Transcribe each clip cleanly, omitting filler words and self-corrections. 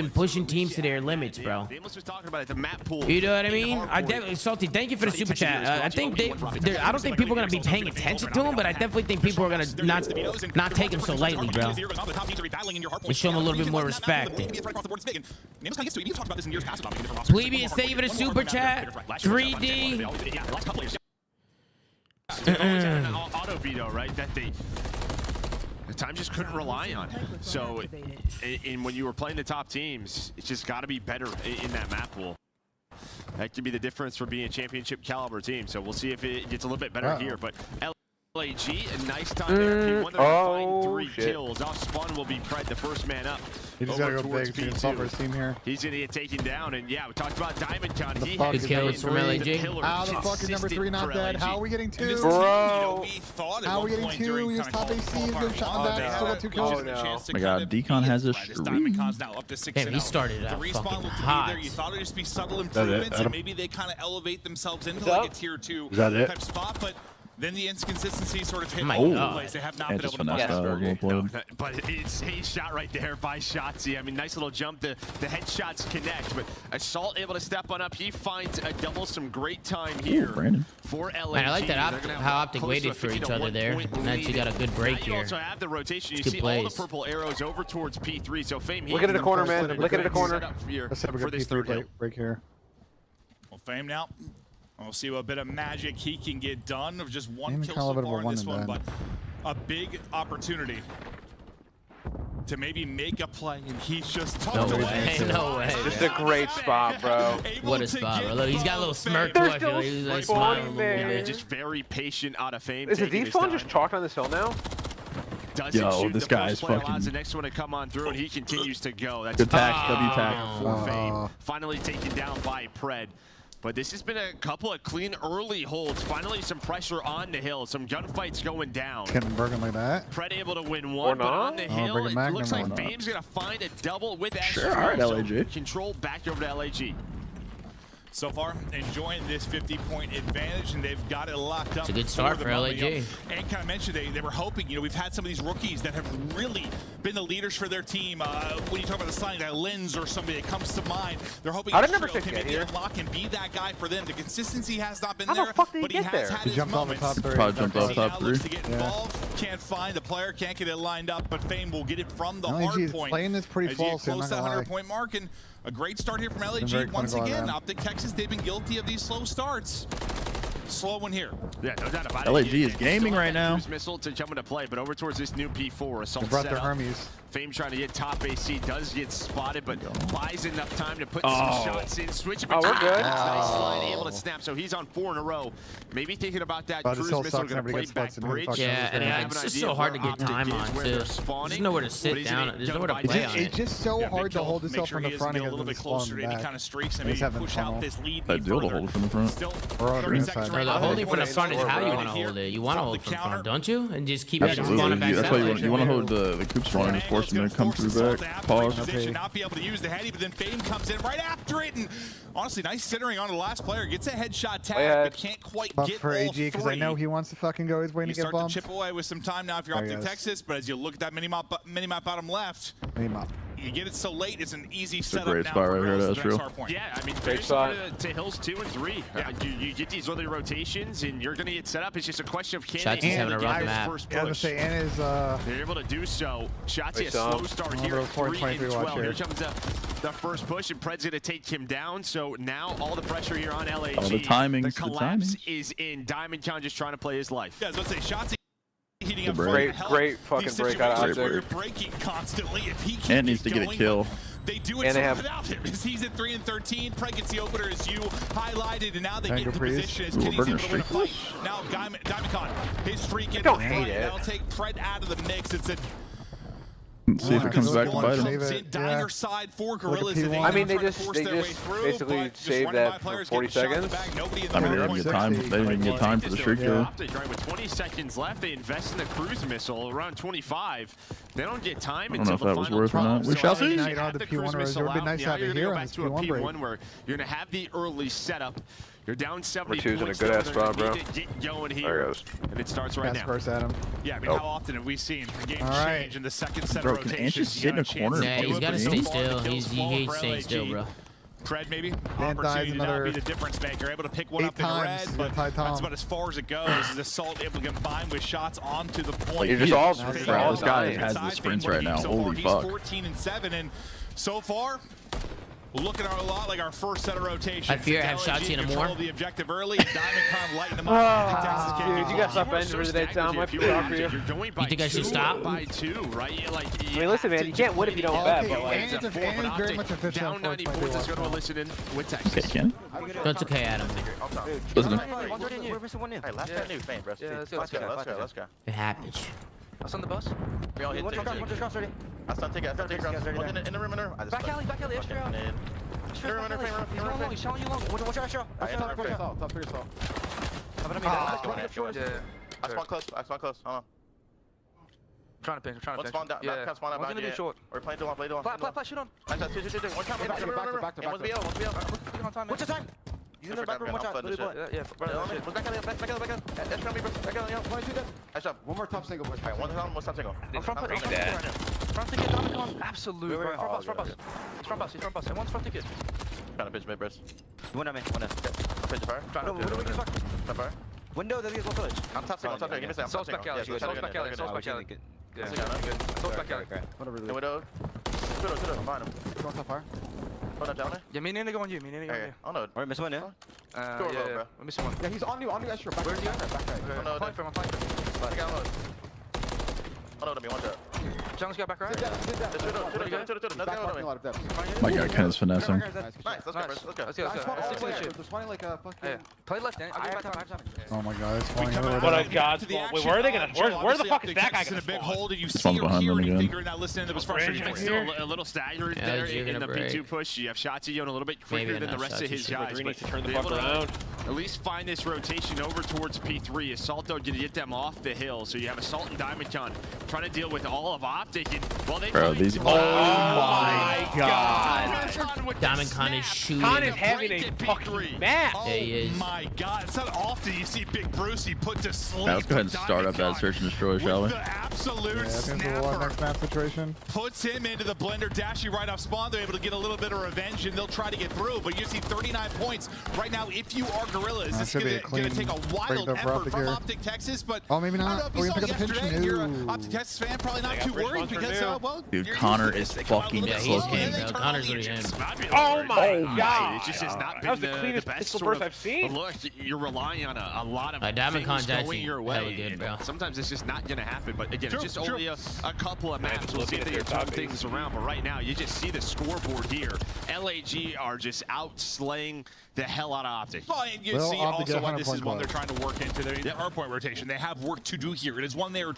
been pushing teams to their limits, bro. You know what I mean? I definitely, Salty, thank you for the super chat. I think I don't think people are gonna be paying attention to him, but I definitely think people are gonna not take him so lightly, bro. We show him a little bit more respect. Plebius, thank you for the super chat. 3D. Auto veto, right? That the time just couldn't rely on. So, when you were playing the top teams, it's just got to be better in that map pool. That could be the difference for being a championship caliber team. So we'll see if it gets a little bit better here. But LAG, a nice time there. He won 3 kills. Now Spawn will be Pred, the first man up. He just gotta go big to his team here. He's gonna get taken down, and yeah, we talked about Diamond Con. Good kills from LAG. How the fuck is number 3 not dead? How are we getting 2? Bro. How are we getting 2? He was top AC, he's getting shot back, still got 2 kills. Oh, no. Oh my god, Decon has a streak. Damn, he started out fucking hot. You thought it'd just be subtle improvements, and maybe they kind of elevate themselves into like a tier 2 type spot, but then the inconsistency sort of hit all the place. They have not been able to but it's a shot right there by Shotzzy. I mean, nice little jump. The headshots connect, but Assault able to step on up. He finds a double, some great time here for LAG. Man, I like that how Optic waited for each other there. And actually got a good break here. You also have the rotation. You see all the purple arrows over towards P3. So Fame, look at the corner, man. Look at the corner. Let's have a good P3 break here. Well, Fame now. We'll see what bit of magic he can get done of just 1 kill so far in this one, but a big opportunity to maybe make a play, and he's just tucked away. No way. Just a great spot, bro. What a spot, bro. Look, he's got a little smirk too. I feel like he's like smiling a little bit. Just very patient out of Fame. Is the deep spawn just chalked on this hill now? Yo, this guy is fucking. Allows the next one to come on through, and he continues to go. That's good tax, W tax. For Fame. Finally taken down by Pred. But this has been a couple of clean early holds. Finally, some pressure on the hill. Some gunfights going down. Getting Bergen like that. Pred able to win one, but on the hill, it looks like Fame's going to find a double with that. Sure, all right, LAG. Control back over to LAG. So far, enjoying this 50-point advantage, and they've got it locked up. It's a good start for LAG. And kind of mentioned they were hoping, we've had some of these rookies that have really been the leaders for their team. When you talk about the signing, that Lens or somebody that comes to mind, they're hoping Israel can maybe unlock and be that guy for them. The consistency has not been there, but he has had his moments. Probably jumped off top 3. To get involved, can't find the player, can't get it lined up, but Fame will get it from the hard point. Playing this pretty false, close that 100-point mark, and a great start here from LAG. Once again, Optic Texas, they've been guilty of these slow starts. Slow one here. Yeah, no doubt about it. LAG is gaming right now. Missile to jump into play, but over towards this new P4. Assault brought their Hermes. Fame trying to get top AC, does get spotted, but buys enough time to put some shots in. Switch it. Oh, we're good. Nice slide, able to snap. So he's on 4 in a row. Maybe thinking about that cruise missile, going to play back bridge. Yeah, and it's just so hard to get time on, too. There's nowhere to sit down. There's nowhere to play on it. It's just so hard to hold this up from the front and a little bit closer to any kind of streaks and maybe push out this lead. I do to hold it from the front. Still, the holding from the front is how you want to hold it. You want to hold from the front, don't you? And just keep spawning back. That's why you want to hold the coop spawn and force them to come through back. Pause. Not be able to use the heady, but then Fame comes in right after it, and honestly, nice centering on the last player. Gets a headshot tag, but can't quite get for all AG because I know he wants to fucking go his way to get start bombed. to chip away with some time now if you're Optic Texas, but as you look at that mini map bottom left, you get it so late, it's an easy setup great now spot for right here, Grills that's real. Yeah, I mean, great spot to Hills 2 and 3. Yeah. You get these early rotations, and you're going to get set up. It's just a question of can Shotzi's having a rough map. First push. They're able to do so. Shotzi a slow start here, 3 and 12. Here comes the first push, and Pred's going to take him down. So now all the pressure here on LAG. The timing. The collapse is in. Diamond Con just trying to play his life. Yeah, I was about to say, Shotzi heating up great fucking break out of where you're breaking constantly. If he and needs to get a kill. They do it without him. He's at 3 and 13. Pred gets the opener as you highlighted, and now they get into position as Kenny's able to win a fight. Now Diamond Con, his streak in front. That'll take Pred out of the mix. It's a see if it comes back to bite him. Diner side for Gorillas. I mean, they just basically saved that for 40 seconds. I mean, they didn't get time. They didn't even get time for the streak kill. With 20 seconds left, they invest in the cruise missile around 25. They don't get time until the final. I don't know if that was worth or not. We shall see. The P1 it would be nice to have it here on this P1 break. Where you're going to have the early setup. You're down 70 Mw3's in a points. good ass spot, bro. Get going here. There it goes. And it starts right now. First at him. Yeah, I mean, how often have we seen the game change in the second set Bro, of can Ant rotations? just sit in a corner? Yeah, he's got to stay still. He hates staying still, bro. Fred maybe Ant dies opportunity to not be the difference maker, able to pick one up in red, but that's about as far as it goes. Is Assault able to combine with shots onto the point? You're just all Bro, this guy has the sprints right now. Holy fuck. He's 14-7, and so far, looking a lot like our first set of rotations. I fear I have shots in him more. The objective early, Diamond lighting them up. Dude, you got stuff ending for the day, Tom. I feel sorry for you. You think I should stop? By 2, right? Like, I mean, listen, man, you can't win if you don't bet, but like, Ant is very much efficient. down 90 points is going to listen in with Texas. Okay, Ken. No, it's okay, Adam. Listen. We're missing one new. Hey, last guy new. Bang, bro. Yeah, let's go. It happens. Us on the bus. We all hit one shot ready. I stun take it. One in the room. Back alley, extra out. He's showing you long. Watch your extra. Top three assault. I spawn close. Hold on. Trying to ping. One spawn down. Yeah. Spawn out. One's gonna do short. We're playing to one. Flash, shoot on. Nice, two. One time. Back to. One's BL. What's your time? He's in the back room. Watch out. Yeah. Back alley. That's gonna be back alley. 22 dead. Nice job. One more top single push. Alright, one top single. I'm front ticket, Domicon. Absolute. Front bus. He's front bus. And one's front ticket. Trying to pitch mid, Briss. One on me. Pitch fire. What do we get fuck? Fire. Window, there's one village. I'm top single. Give me some. Soul's back alley. Soul's back alley. Soul's back alley. Yeah. Soul's back alley. Whatever. The widow. Widow. Behind him. Going top fire. Hold on, down there. Yeah, me and go on you. Oh no. Alright, miss one, yeah? Go, bro. We're missing one. Yeah, he's on you extra. Back Where's he at? back right. Oh no. I'm flying for him. I got load. Oh no, me one shot. John's got back right. My God, Ken is finessing. Nice, let's go, Briss. Let's go. They're spawning like a fucking... Play left, Dan. I'll give you back time. Oh my God, it's falling everywhere. What a god. Wait, where are they gonna? Where the fuck is that guy gonna big hole? Did you see or hear anything that listening that was frustrating? Still a little staggered there in the P2 push. You have Shotzi going a little bit quicker than the rest of his guys, but turn the fuck around. At least find this rotation over towards P3. Assault though to get them off the hill. So you have Assault and Diamondcon trying to deal with all of Optic, and well, they. Bro, these. Oh my God! Diamondcon is shooting. Con is having a fucking match. Yeah, he is. Oh my God! It's not often you see Big Brucey put to sleep. Now let's go ahead and start up that search and destroy, shall we? The absolute Yeah, I think we'll snapper next map situation. puts him into the blender. Dashie right off spawn. They're able to get a little bit of revenge, and they'll try to get through. But you see 39 points right now. If you are Gorillas, it's going to take a wild effort from Optic Texas. But oh, maybe not. I don't know if you saw yesterday. You're an Optic Texas fan, probably not too worried because well, dude, Connor is fucking cooking, bro. Connor's really in. Oh my God! It's just not That was been the cleanest best pistol sort burst of I've seen. look. You're relying on a lot of Diamondcon's things actually going your hella way. good, bro. Sometimes it's just not going to happen. But again, it's just only a couple of maps. We'll see if they can turn things around. But right now, you just see the scoreboard here. LAG are just outslaying the hell out of Optic. Well, and you see also why this is one they're trying to work into their hardpoint rotation. They have work to do here. It is one they're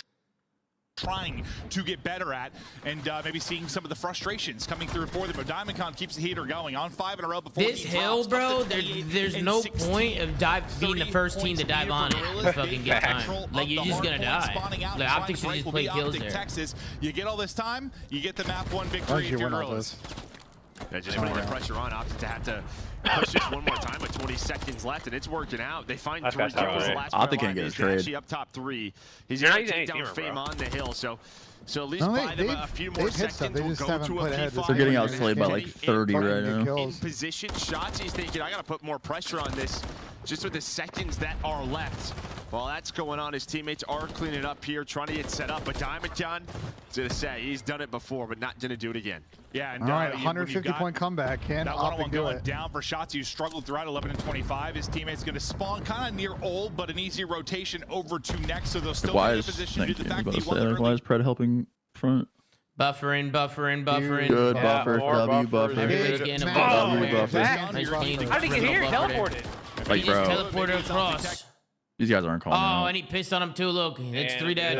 trying to get better at, and maybe seeing some of the frustrations coming through for them. But Diamondcon keeps the heater going on 5 in a row before this hill, bro. There's no point of being the first team to dive on it and fucking get time. Like you're just gonna die. Like Optic should just play kills there. Texas, you get all this time, you get the map 1 victory if you're Gorillas. Yeah, just putting the pressure on Optic to have to push this one more time with 20 seconds left, and it's working out. They find 3 kills. The last Optic can't get a trade. Up top 3. He's going to take down Fame on the hill, so at least buy them a few more seconds. We'll go to a P5. They're getting outslayed by like 30 right now. In position, Shotzi's thinking, I got to put more pressure on this just with the seconds that are left. While that's going on, his teammates are cleaning up here, trying to get set up. But Diamondcon, is going to say, he's done it before, but not going to do it again. Yeah, and all right, 150-point comeback. Can Optic do it? Down for Shotzi, who struggled throughout 11 and 25. His teammate's going to spawn kind of near old, but an easy rotation over to next, so they'll still be in position due to the fact that he won the why is Pred helping front? Buffering. Good buffer, W buffer. Everybody's getting a buffer. buffer. How did he get here? Teleported. Like, He just bro. teleported across. These guys aren't calling Oh, out. and he pissed on him too. Look, it's 3 dead.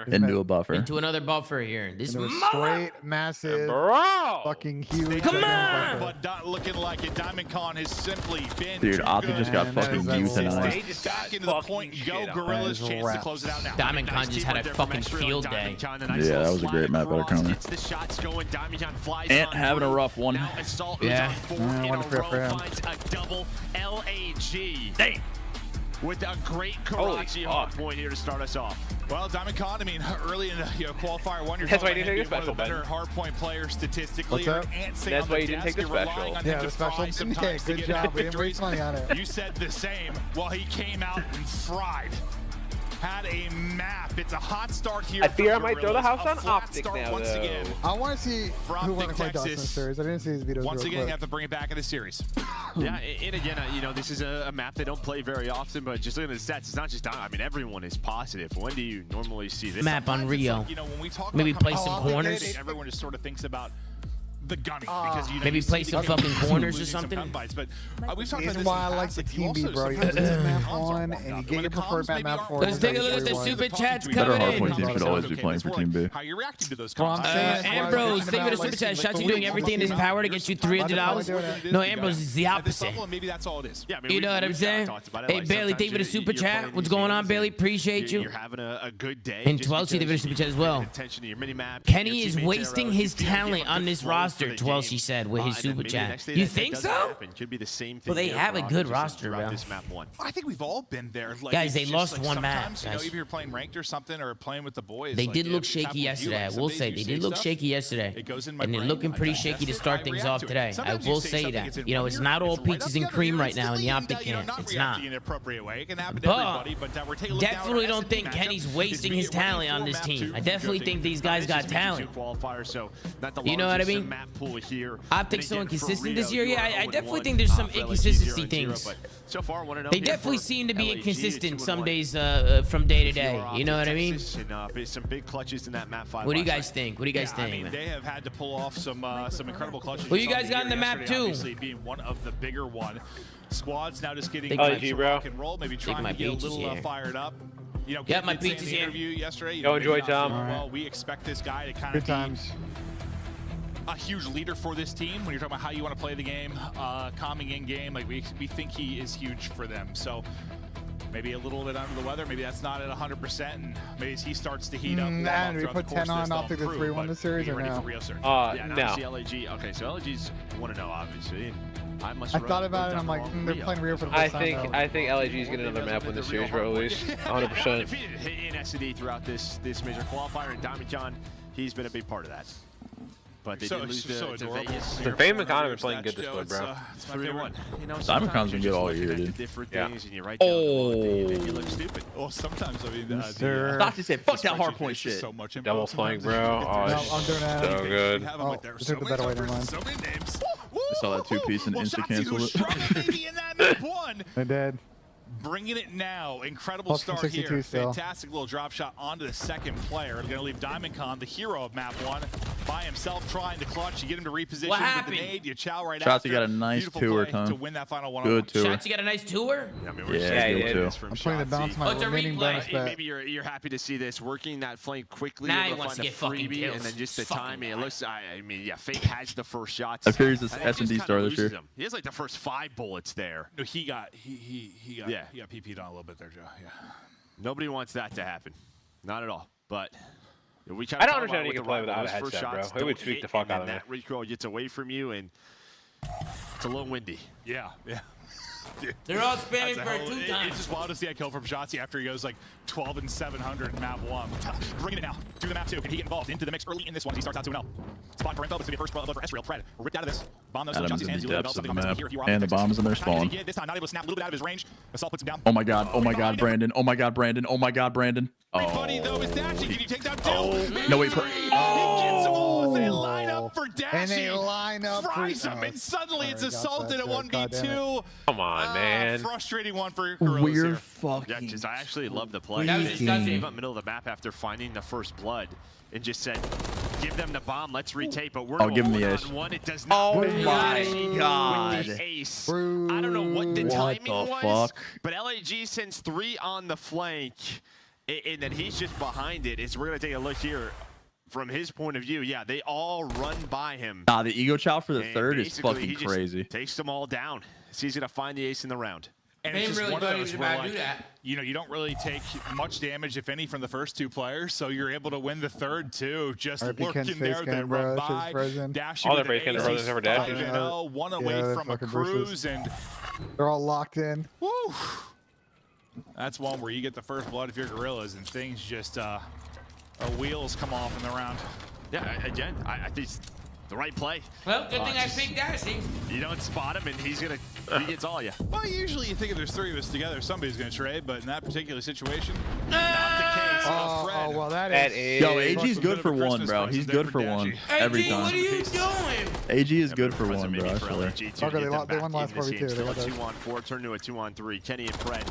Into a buffer. Into another buffer here. This Into a mother. straight, massive, Bro. fucking huge. Come on! But not looking like it. Diamond Con has simply been Dude, too Optic good. just got Man, that fucking is a euthanized. just Back into the point. Go Gorillas. That is Chance to wraps. close it out now. Diamond Con just had a fucking field day. Yeah, that was a great map out of corner. The shots going. Diamond Con flies Ant on having a through. rough one. Now Assault Yeah. is on 4 Yeah, in one a for row, him. finds a double LAG. Dang. With a great Holy Karachi fuck. hard point here to start us off. Well, Diamond Con, I mean, early in the qualifier one, you're That's why talking you about didn't take the one of the special, better hard point players statistically. What's that? Ant sitting That's on why the you didn't desk, take the you're relying special. on Yeah, him the to special. fry Yeah, sometimes to good get job. We didn't victories. waste money on it. You said the same. Well, he came out and fried. Had a map. It's a hot start here. I fear for I might throw the Gorillas. house A on flat Optic start now, once though. again. I want to see who won the Optic, Dawson Texas. series. I didn't see his videos. Once real again, you quick. have to bring it back in the series. Yeah, and again, you know, this is a map they don't play very often, but just looking at the stats, it's not just Diamond. I mean, everyone is positive. When do you normally see this? Map on Rio. You know, when we talk Maybe about play coming some off the corners. gate, everyone just sort of thinks about the gunning because you know, Maybe you play see some the game fucking corners or losing some something. gun bites, but we've talked Reason about this why I in the like past, the like, team beat, also bro. You sometimes lose the map comms aren't 1 warmed and you up. get When your the comms preferred maybe map aren't 4. Let's take a look at the warmed up, super you're chats talking to Better coming hard in. point teams should always be Okay, playing it's for more Team like B. how you're reacting to those Well, I'm comms. saying that's why I was Ambrose, thinking thank you for the about, super like, chat. the Shots you doing everything in his power to get you $300. No, Ambrose is the At this opposite. level, maybe that's all it is. Yeah, I mean, You know what I'm saying? Hey, Bailey, thank you for the super chat. What's going on, Bailey? Appreciate you. You're having a good day. And just 12, see the because super chat as well. you paid attention to your mini-map, Kenny your is teammates' wasting arrows, his you feel like you talent have a on good this flow roster, for the 12, game. she said, with his And then super maybe the chat. next day You that think doesn't so? happen. Could be the same thing. Well, they there have for a good Optic roster, throughout bro. This map one. I think we've all been there. Like, Guys, they it's lost just, like, one map, sometimes, you know, guys. if you're playing ranked or something or playing with the boys, They like, did look it's shaky happened with you. yesterday. I Like, some will days say you they say did look stuff, shaky yesterday, it goes in my and they're brain, looking I pretty digest shaky to it, start I things react off to it. today. I Sometimes you will say say something, that. it's in You know, one it's ear, not all it's right peaches up and the cream other right now in the ear, Optic you know, camp. not It's reacting not. in an appropriate way. It can happen to But everybody, but we're taking a look now at definitely our don't S&D think matchup. Kenny's It's wasting being his a running talent on four this map team. two. I definitely think these guys got talent. You know what I mean? Optic's so inconsistent this year. Yeah, I definitely think there's some inconsistency things. So far, They definitely seem to be inconsistent some days from day to day. You know what I mean? Some big clutches in that map 5. What do you guys think? What do you guys I think? mean, man? they have had to pull off some incredible clutches. Well, you guys got in the map, yesterday, too. Obviously, being one of the bigger one. Squad's now just getting Take ready my- to bro. rock and roll, maybe trying my to get a peaches little here. fired up. You know, Yeah, Kid my did say in peaches the here. interview yesterday. You Go know, enjoy, maybe not Tom. feeling Well, we expect this guy to kind Good of times. a huge leader for this team. When you're talking about how you want to play the game, calming in game, like we think he is huge for them. So maybe a little bit under the weather. Maybe that's not at 100%, and maybe as he starts to heat up. warm up And we throughout put the course 10 of on this, they'll Optic to improve, 3-1 but this series be or ready no? for Rio Search. Yeah, No. obviously LAG. Okay, so LAG's 1-0, obviously. I thought about it. I'm like, they're playing Rio for the first time. I think LAG's getting another map win this series, bro. At least 100%. Defeated in S&D throughout this major qualifier, and Diamond John, he's been a big part of that. But they So- did lose so to adorable. Vegas. The Fame and Connor are playing good this Joe, split, bro. it's my 3-1. favorite. You know, Diamond Con's been good all sometimes year, you're just looking dude. at different Yeah. things, and you write down the wrong thing, and you look stupid. Well, sometimes I mean, Yes, sir. Stop to say, fuck that spreadsheet hard point is just shit. So much info Double flank, sometimes. bro. Oh, No, it's I'm doing that. so good. Have them, Oh, but there are I so took the many better way, numbers, never so many names. I saw that 2-piece and Well, insta Shotzi, cancel who's it. strong, maybe in that map one. They're dead. Bringing it now. Incredible Plus start 62 here. still. Fantastic little drop shot onto the second player. Going to leave Diamond Con, the hero of map one, by himself trying to clutch. You get him to reposition What with the happened? nade. You chow right Shotzi after. got a nice Beautiful tour, play Tom. to win that final one. Good tour. Shots, you got a nice tour? I mean, we're Yeah, just yeah, getting yeah. this from I'm putting the bounce Shotzi. my it's a remaining replay. bonus bet. Maybe you're happy to see this working that flank quickly. Now able he to wants find to a get fucking freebie, kills. and then just the Fucking timing. It guy. looks. I mean, yeah, Fate has the first shots. I fear he's the think he S&D just star kinda this year. loses them. He has like the first 5 bullets there. No, he got he got PP'd on a little bit there, Joe. Yeah. Nobody wants that to happen. Not at all. But we I don't understand how you can play without a headset, bro. It would tweak the fuck out of me. That recoil gets away from you, and it's a little windy. Yeah. They're all spamming That's a for hell- 2 It's times. just wild to see that kill from Shotzi after he goes like 12 and 700 in map one. Bringing it now. Do the map 2. Can he get involved into the mix early in this one? He starts out 2-0. Spot for info. This is going to be a first blood for Esriel. Fred ripped out of this. Bomb those Adam's Shotzi's in hands. the He depths of the developed something map, here if you are and the Optic. bombs in their How did he spawn. get this time? Not able to snap a little bit out of his range. Assault puts him down. Oh my god, oh my god, Brandon. Oh my god, Brandon. Oh my god, Brandon. Everybody though is Oh. dashing. Can you take down two? No, wait. He gets them all. They line up for dashing. And they line up for- Fries him, Oh, and suddenly it's sorry, got assaulted that at joke. God damn 1v2. Come on, man. Frustrating one for Gorillas We're here. Yeah, fucking. because I actually love the play. That was He disgusting. gave up middle of the map after finding the first blood and just said, give them the bomb. Let's retake, but we're give him the ace. one. It does not. Oh my god. With the ace. I don't know what the timing was, fuck? but LAG sends 3 on the flank, and then he's just behind it. We're going to take a look here. From his point of view, yeah, they all run by him. Nah, the ego chow for the third is fucking he just crazy. Takes them all down. So he's going to find the ace in the round. And it's just one of those where, like, you know, you don't really take much damage, if any, from the first 2 players, so you're able to win the third, too. Just lurking there, they run by, dash you all with their face the cam ace, never dashed. 5-0, one away from a cruise, and they're all locked in. Woo! That's one where you get the first blood if you're gorillas, and things just wheels come off in the round. Yeah, again, I think it's the right play. Well, good thing I picked Dashy. You don't spot him, and he gets all you. Well, usually you think if there's 3 of us together, somebody's going to trade, but in that particular situation, not the case. Oh, well, that is. Yo, AG's good for 1, bro. He's good for 1 every time. What are you doing? AG is good for 1, bro. I swear. Okay, they won last 42. Still a 2-on-4, turned to a 2-on-3. Kenny and Fred.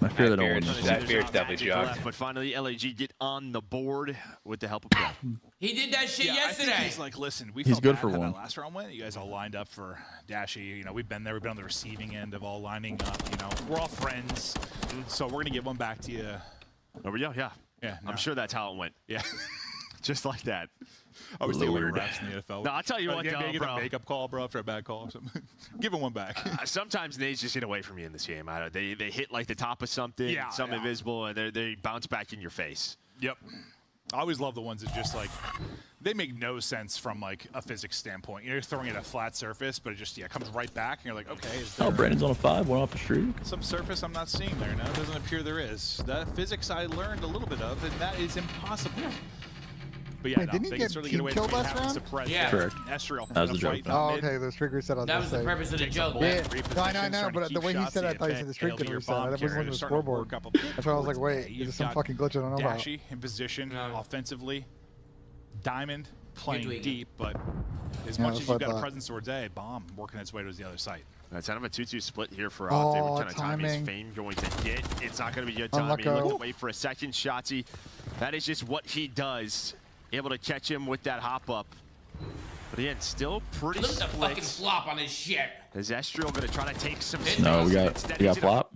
I fear they don't win this. That fear's definitely jogged. But finally, LAG get on the board with the help of Fred. He did that shit yesterday. I think he's like, listen, he's good for 1. That last round went. You guys all lined up for Dashy. You know, we've been there. We've been on the receiving end of all lining up. You know, we're all friends. So we're gonna give one back to you. There we go. Yeah. Yeah. I'm sure that's how it went. Yeah. Just like that. I was thinking like refs in the NFL. No, I'll tell you what, get bro. a makeup call, bro, after a bad call or something. Give him one back. Sometimes nades just get away from you in this game. They hit like the top of something, something invisible, and they bounce back in your face. Yep. I always love the ones that just like, they make no sense from like a physics standpoint. You're throwing it at a flat surface, but it just comes right back, and you're like, okay. Is there Brandon's on a 5, 1 off the streak. some surface I'm not seeing there? No, it doesn't appear there is. That physics I learned a little bit of, and that is impossible. But yeah, Wait, didn't he get team killed last round? Yeah. Correct. Estriel. That was the joke. Oh, okay, the streak reset on That was the purpose of the joke. Yeah, I know, but the way he said it, I thought he said the streak didn't reset. That wasn't on the scoreboard. That's why I was like, wait, is this some fucking glitch I don't know about? Dashy in position, offensively. Diamond playing deep, but as much as you've got a presence towards A, bomb working its way to the other side. That's kind of a 2-2 split here for Optic. What kind of time is Fame going to get? It's not going to be good time. He looked away for a second. Shotzzy, that is just what he does. Able to catch him with that hop up. But again, still pretty Look at the fucking flop on his shit. Is Estriel going to try to take some No, we got flop.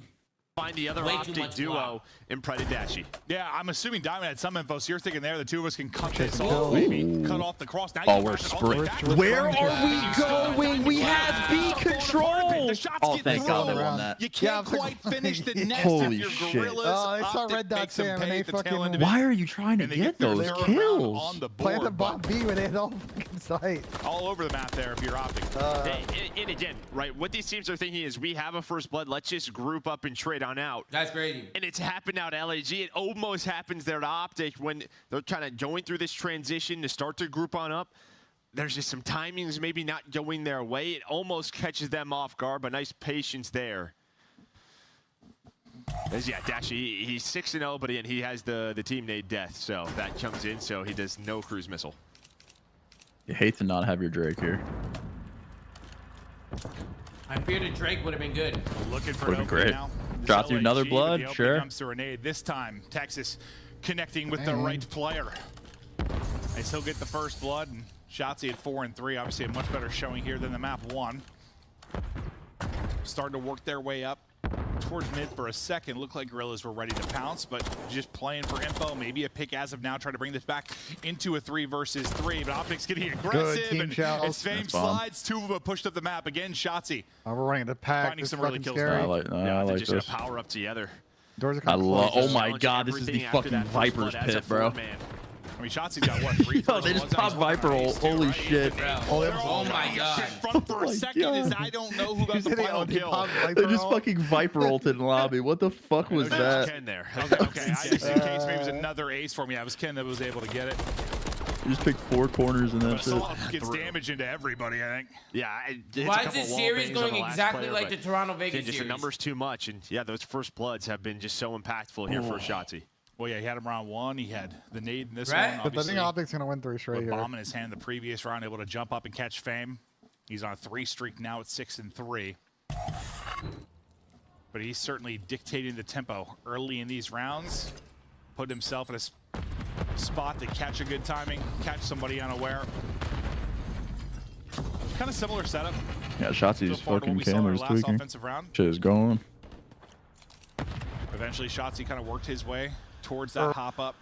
Find the other Optic duo in Pred and Dashy. Yeah, I'm assuming Diamond had some info, so you're thinking there the 2 of us can cut this off, maybe cut off the cross. Now we're sprint. Where are we going? We have B control. Oh, thank God they won that. You can't quite finish the nest Holy if shit. you're gorillas. Oh, they saw red dot Sam and they fucking. Why are you trying to get those kills? On the board, Plant the bomb B when they had all fucking sight. All over the map there if you're Optic. And again, right, what these teams are thinking is we have a first blood. Let's just group up and trade on out. That's crazy. And it's happened out at LAG. It almost happens there to Optic when they're kind of going through this transition to start to group on up. There's just some timings maybe not going their way. It almost catches them off guard, but nice patience there. Yeah, Dashy, he's 6-0, but again, he has the team nade death, so that comes in, so he does no cruise missile. You hate to not have your Drake here. I feared a Drake would have been good. Looking for an great. now. Drop through another blood, sure. Comes to Renade. This time, Texas connecting with the right player. They still get the first blood, and Shotzzy at 4 and 3. Obviously, a much better showing here than the map 1. Starting to work their way up towards mid for a second. Looked like Gorillas were ready to pounce, but just playing for info. Maybe a pick as of now, trying to bring this back into a 3 versus 3. But Optic's getting aggressive, and as Fame slides, 2 of them pushed up the map. Again, Shotzzy. We're running the pack. Finding some really kills. I like They're just this. gonna power up together. Doors are oh my God, this is the fucking Viper's pit, bro. I mean, Shotzi's got what? 3 Yo, they just popped Viper roll. Holy shit. Oh my God. Front for a second is I don't know who got the final kill. They just fucking Viper ulted in lobby. What the fuck was that? Ken there. Okay. I just in case maybe it was another ace for me. I was Ken that was able to get it. You just picked 4 corners and that's it. Gets damage into everybody, I think. Yeah. Why is this series going exactly like the Toronto-Vegas series? Just the numbers too much, and yeah, those first bloods have been just so impactful here for Shotzzy. Well, yeah, he had him round 1. He had the nade in this one. But I think Optic's going to win 3 straight here. Bomb in his hand the previous round, able to jump up and catch Fame. He's on a 3 streak now at 6 and 3. But he's certainly dictating the tempo early in these rounds. Put himself in a spot to catch a good timing, catch somebody unaware. Kind of similar setup. Yeah, Shotzi's fucking camera's tweaking. Offensive round. Shit is going. Eventually, Shotzi kind of worked his way towards that hop up.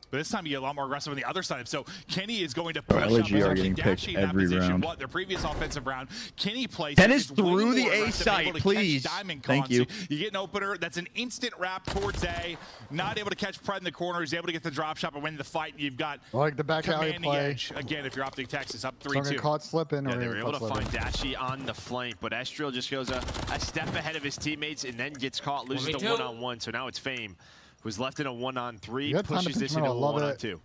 But this time you get a lot more aggressive on the other side. So Kenny is going to push up. LG are getting picked every round. What their previous offensive round, Kenny plays. Tennis through the A site, please. Thank you. You get an opener. That's an instant wrap towards A. Not able to catch Pred in the corner. He's able to get the drop shot and win the fight. You've got like the back alley play. Edge. Again, if you're Optic Texas, up 3-2. Caught slipping. Yeah, they were able to find Dashy on the flank, but Estriel just goes a step ahead of his teammates and then gets caught, loses the one-on-one. So now it's Fame, who's left in a 1-on-3, pushes this into a 1-on-2.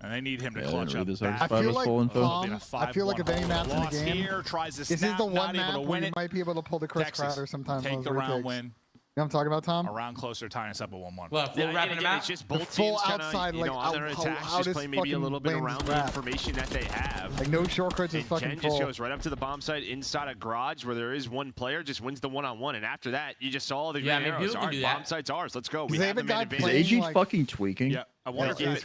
And they need him to clutch up. I feel like if any map's in the game, here, tries to this is the one map where you might be able to pull the Chris Crowder sometimes. Take the round win. You know what I'm talking about, Tom? Around closer, tying us up at 1-1. Well, it's just both teams outside, kinda, on their attacks, just play maybe a little bit around the information that they have. Like no shortcuts is fucking Ken just goes right up to the bomb site inside a garage where there is one player, just wins the 1-on-1, and after that, you just saw the green arrows. All right, bomb site's ours. Let's go. We have them in advantage. Is AG fucking tweaking? Yeah. I wonder if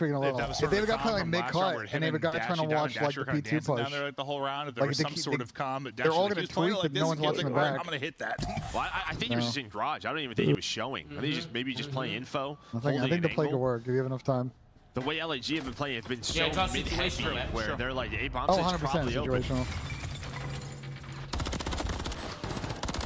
they've got playing like mid-cut and they've got trying to watch like the P2 push. Down there like the whole round, if there was some sort of calm, they're all going to tweak, but no one's watching the back. I'm going to hit that. Well, I think he was just in garage. I don't even think he was showing. I think he just maybe just playing info. I think the play could work if you have enough time. The way LAG have been playing, it's been so mid-heavy where they're like, hey, bomb site's 100% probably open.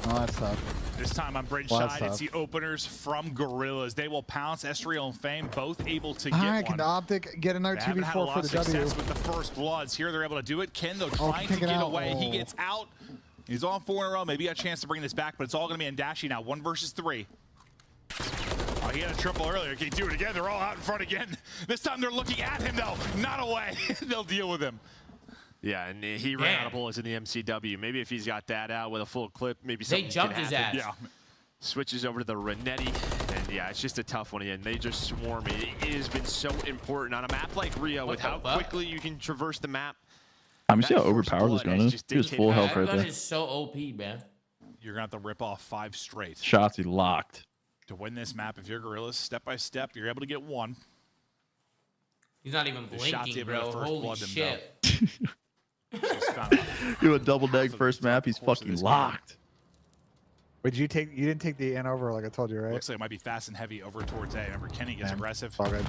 Oh, that's tough. This time on bridge side, it's the openers from Gorillas. They will pounce. Estriel and Fame both able to get one. Can the Optic get another 2v4 for the W? With the first bloods here, they're able to do it. Ken though trying to get away. He gets out. He's on 4 in a row. Maybe a chance to bring this back, but it's all going to be in Dashy now. 1 versus 3. Oh, he had a triple earlier. Can he do it again? They're all out in front again. This time they're looking at him though, not away. They'll deal with him. Yeah, and he ran out of bullets in the MCW. Maybe if he's got that out with a full clip, maybe something they jumped his ass. Yeah. Switches over to the Renetti, and yeah, it's just a tough one again. They just swarm it. It has been so important on a map like Rio with how quickly you can traverse the map. You see how overpowered this gun is? He was full health right there. That gun is so OP, man. You're going to have to rip off 5 straight. Shotzi locked. To win this map, if you're Gorillas, step by step, you're able to get 1. He's not even blinking, bro. Holy shit. Do a double deck first map. He's fucking locked. Wait, you didn't take the N over like I told you, right? Looks like it might be fast and heavy over towards A. Remember, Kenny gets aggressive. All good.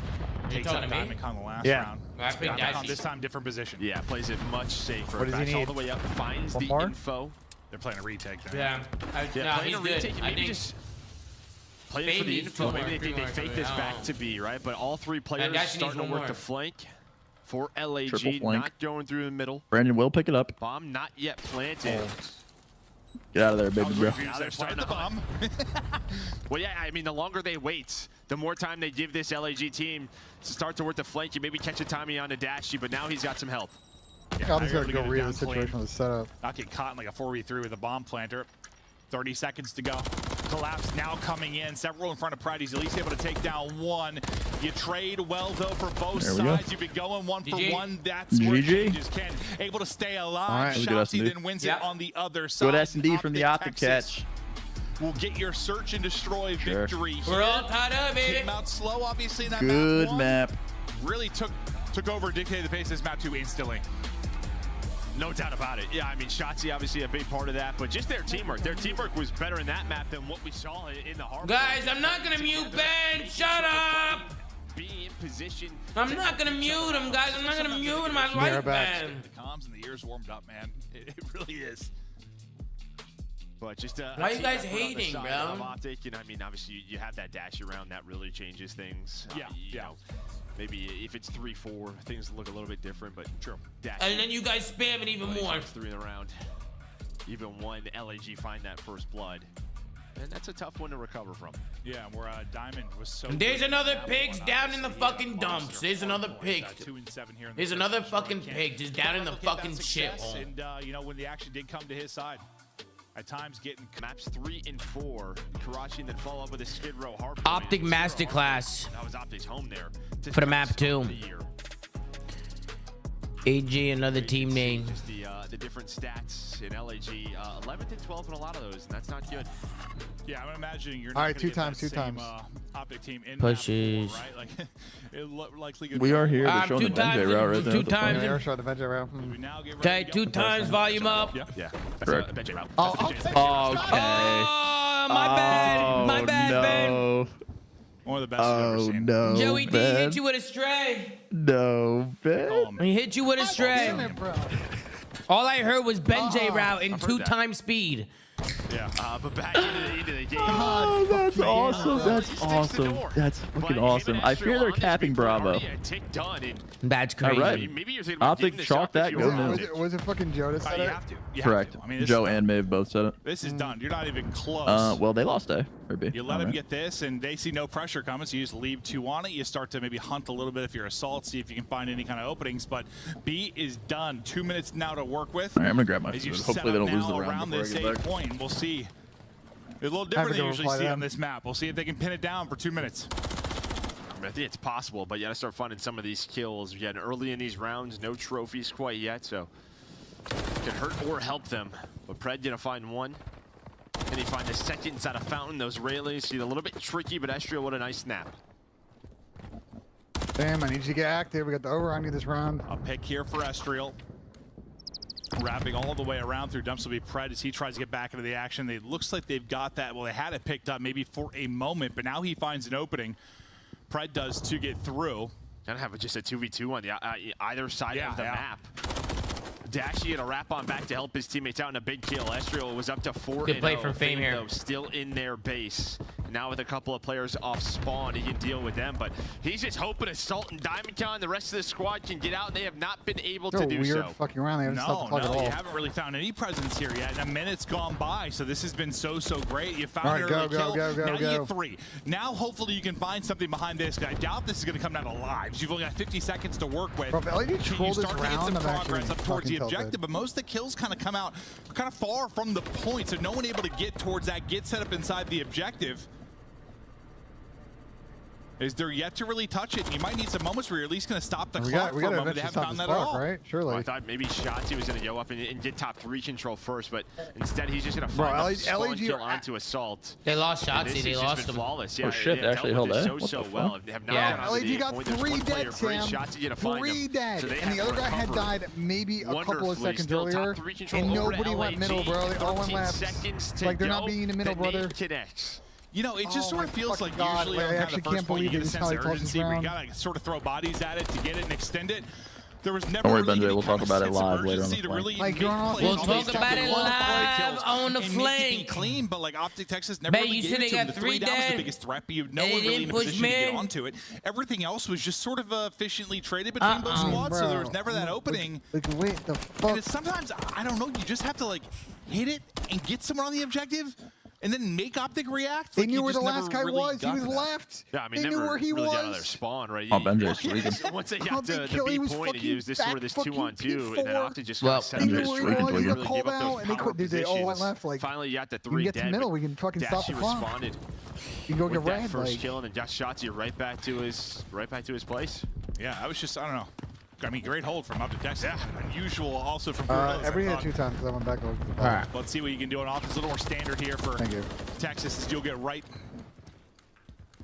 Takes out Diamond Con the last round. This time, different position. Yeah, plays it much safer. What does he need? All the way up, finds the info. They're playing a retake there. Yeah, he's good. Maybe just playing for the info. Maybe they think they fake this back to B, right? But all 3 players starting to work the flank. For LAG, not going through the middle. Brandon will pick it up. Bomb not yet planted. Get out of there, baby, bro. Now they're starting the bomb. Well, yeah, I mean, the longer they wait, the more time they give this LAG team to start to work the flank. You maybe catch a Tommy on the Dashy, but now he's got some help. Yeah, I'm just going to go read the situation with the setup. Not get caught in like a 4v3 with a bomb planter. 30 seconds to go. Collapse now coming in. Several in front of Pride. He's at least able to take down 1. You trade well, though, for both sides. You've been going 1 for 1. That's where it changes. Ken able to stay alive. Shotzi then wins it on the other side. Good S&D from the Optic catch. Will get your search and destroy victory. We're all tied up, baby. Came out slow, obviously, in that good map. Really took over, dictated the pace of this map 2 instantly. No doubt about it. Yeah, I mean, Shotzi obviously a big part of that, but just their teamwork. Their teamwork was better in that map than what we saw in the hard. Guys, I'm not gonna mute Ben. Shut up. Be in position. I'm not gonna mute him, guys. I'm not gonna mute him. I like Ben. The comms and the ears warmed up, man. It really is. But just why are you guys hating, bro? Optic, and I mean, obviously you have that dash around that really changes things. Yeah, you know, maybe if it's 3-4, things look a little bit different, but true. And then you guys spam it even more. 3 in the round. Even one LAG find that first blood. And that's a tough one to recover from. Yeah, where Diamond was so. And there's another pigs down in the fucking dumps. There's another pig. 2 and 7 here. There's another fucking pig just down in the fucking shit hole. And you know, when the action did come to his side, at times getting maps 3 and 4. Karachi then follow up with a Skid Row hard. Optic Masterclass. That was Optic's home there for the map 2. AG, another team name. Just the different stats in LAG, 11th and 12th in a lot of those, and that's not good. Yeah, I'm imagining you're. All right, two times. Optic team in pushes. Right? Like, it likely we are here. They're showing the Benjay route right there. Two times. Yeah, showing the Benjay route. Okay, 2 times volume up. Yeah. Correct. Benjay route. Oh, okay. Oh, my bad. My bad, Ben. One of the best I've ever seen. No, Joey D Ben. hit you with a stray. No, Ben. He hit you with a stray. Damn it, bro. All I heard was Benjay route in 2 times speed. Yeah, but back into the game. Oh, that's awesome. That's awesome. That's fucking awesome. I fear they're capping Bravo. That's crazy. All right. Maybe you're Optic chalk that. Go now. Was it fucking Joe that said it? You have to. Correct. I mean, Joe and Maeve both said it. This is done. You're not even close. Well, they lost A or B. You let them get this, and they see no pressure coming, so you just leave 2 on it. You start to maybe hunt a little bit if you're Assault, see if you can find any kind of openings. But B is done. 2 minutes now to work with. All right, I'm gonna grab my food. Hopefully they don't lose the round around before this I get 8 back. point. We'll see. It's a little different than you usually see on this map. We'll see if they can pin it down for 2 minutes. I think it's possible, but you gotta start finding some of these kills. Again, early in these rounds, no trophies quite yet, so it can hurt or help them. But Pred gonna find one. Can he find the second inside a fountain? Those railings see a little bit tricky, but Estriel, what a nice snap. Damn, I need you to get active. We got the over on you this round. A pick here for Estriel. Wrapping all the way around through dumps will be Pred as he tries to get back into the action. It looks like they've got that. Well, they had it picked up maybe for a moment, but now he finds an opening. Pred does to get through. Gonna have just a 2v2 on the either side of the map. Dashy had a wrap on back to help his teammates out in a big kill. Estriel was up to 4-0. Good play from Fame here. Though, still in their base. Now with a couple of players off spawn, he can deal with them. But he's just hoping Assault and DiamondCon, the rest of the squad, can get out, and they have not been able to do so. Weird fucking round. They haven't stopped the clock at all. You haven't really found any presence here yet. And a minute's gone by, so this has been so great. You found an early kill. Now you go. get 3. Now hopefully you can find something behind this. I doubt this is going to come down to lives. You've only got 50 seconds to work with. Bro, if LAG Can you trolled this start to get round, some I'm progress actually up towards the fucking objective? tilted. But most of the kills kind of come out kind of far from the point, so no one able to get towards that, get set up inside the objective. Is there yet to really touch it? You might need some moments where you're at least going to stop the clock for a moment. They haven't found that at all. Right? Surely. Well, I thought maybe Shotzi was going to go up and get top 3 control first, but instead he's just going to find a spawn kill onto Assault. They lost Shotzi. They lost him. Flawless. Oh shit, they actually held that. So well. They have not LAG got 3 dead, Sam. 3 dead. And the other guy had died maybe a couple of seconds earlier. And nobody went middle, bro. They all went left. Like they're not being in the middle, brother. You know, it just sort of feels like usually I on actually kind of the first point you get a sense of urgency where you round. gotta sort of throw bodies at it to get it and extend it. There was never Don't worry, really Benjay. any We'll kind talk of about it sense of live later on urgency the to flank. really Like, make you're on plays We'll on talk these about it live on the and make it flank. be clean, but like Optic Texas never Man, really you gave said it they to them. got The 3 3 down was dead. the biggest threat, but no They one really in didn't a push position to get mid. onto it. Everything else was just sort of efficiently traded between both squads, so there was never that opening. Like, wait, the fuck? And it's sometimes, I don't know, you just have to like hit it and get someone on the objective and then make Optic react. They Like, knew where the last guy was. He was left. Yeah, I mean, they knew where he really got out of their was. spawn, right? Oh, Benjay's streaking. Once they got to the B point, it was this sort of this 2-on-2, and then Optic just got set They up. knew Benjay's where he streaking, was. He Twigger. got called out, and they all went left. Like, Finally, you got the you 3 can get to the middle, we can fucking stop the clock. Responded You can go get with that red. first Like, kill, and then just shots you right back to his place. Yeah, I was just, I don't know. I mean, great hold from Optic Texas. Yeah. Unusual also from every hit 2 times because I went back over. All right. Let's see what you can do on offense. A little more standard here for Texas is you'll get right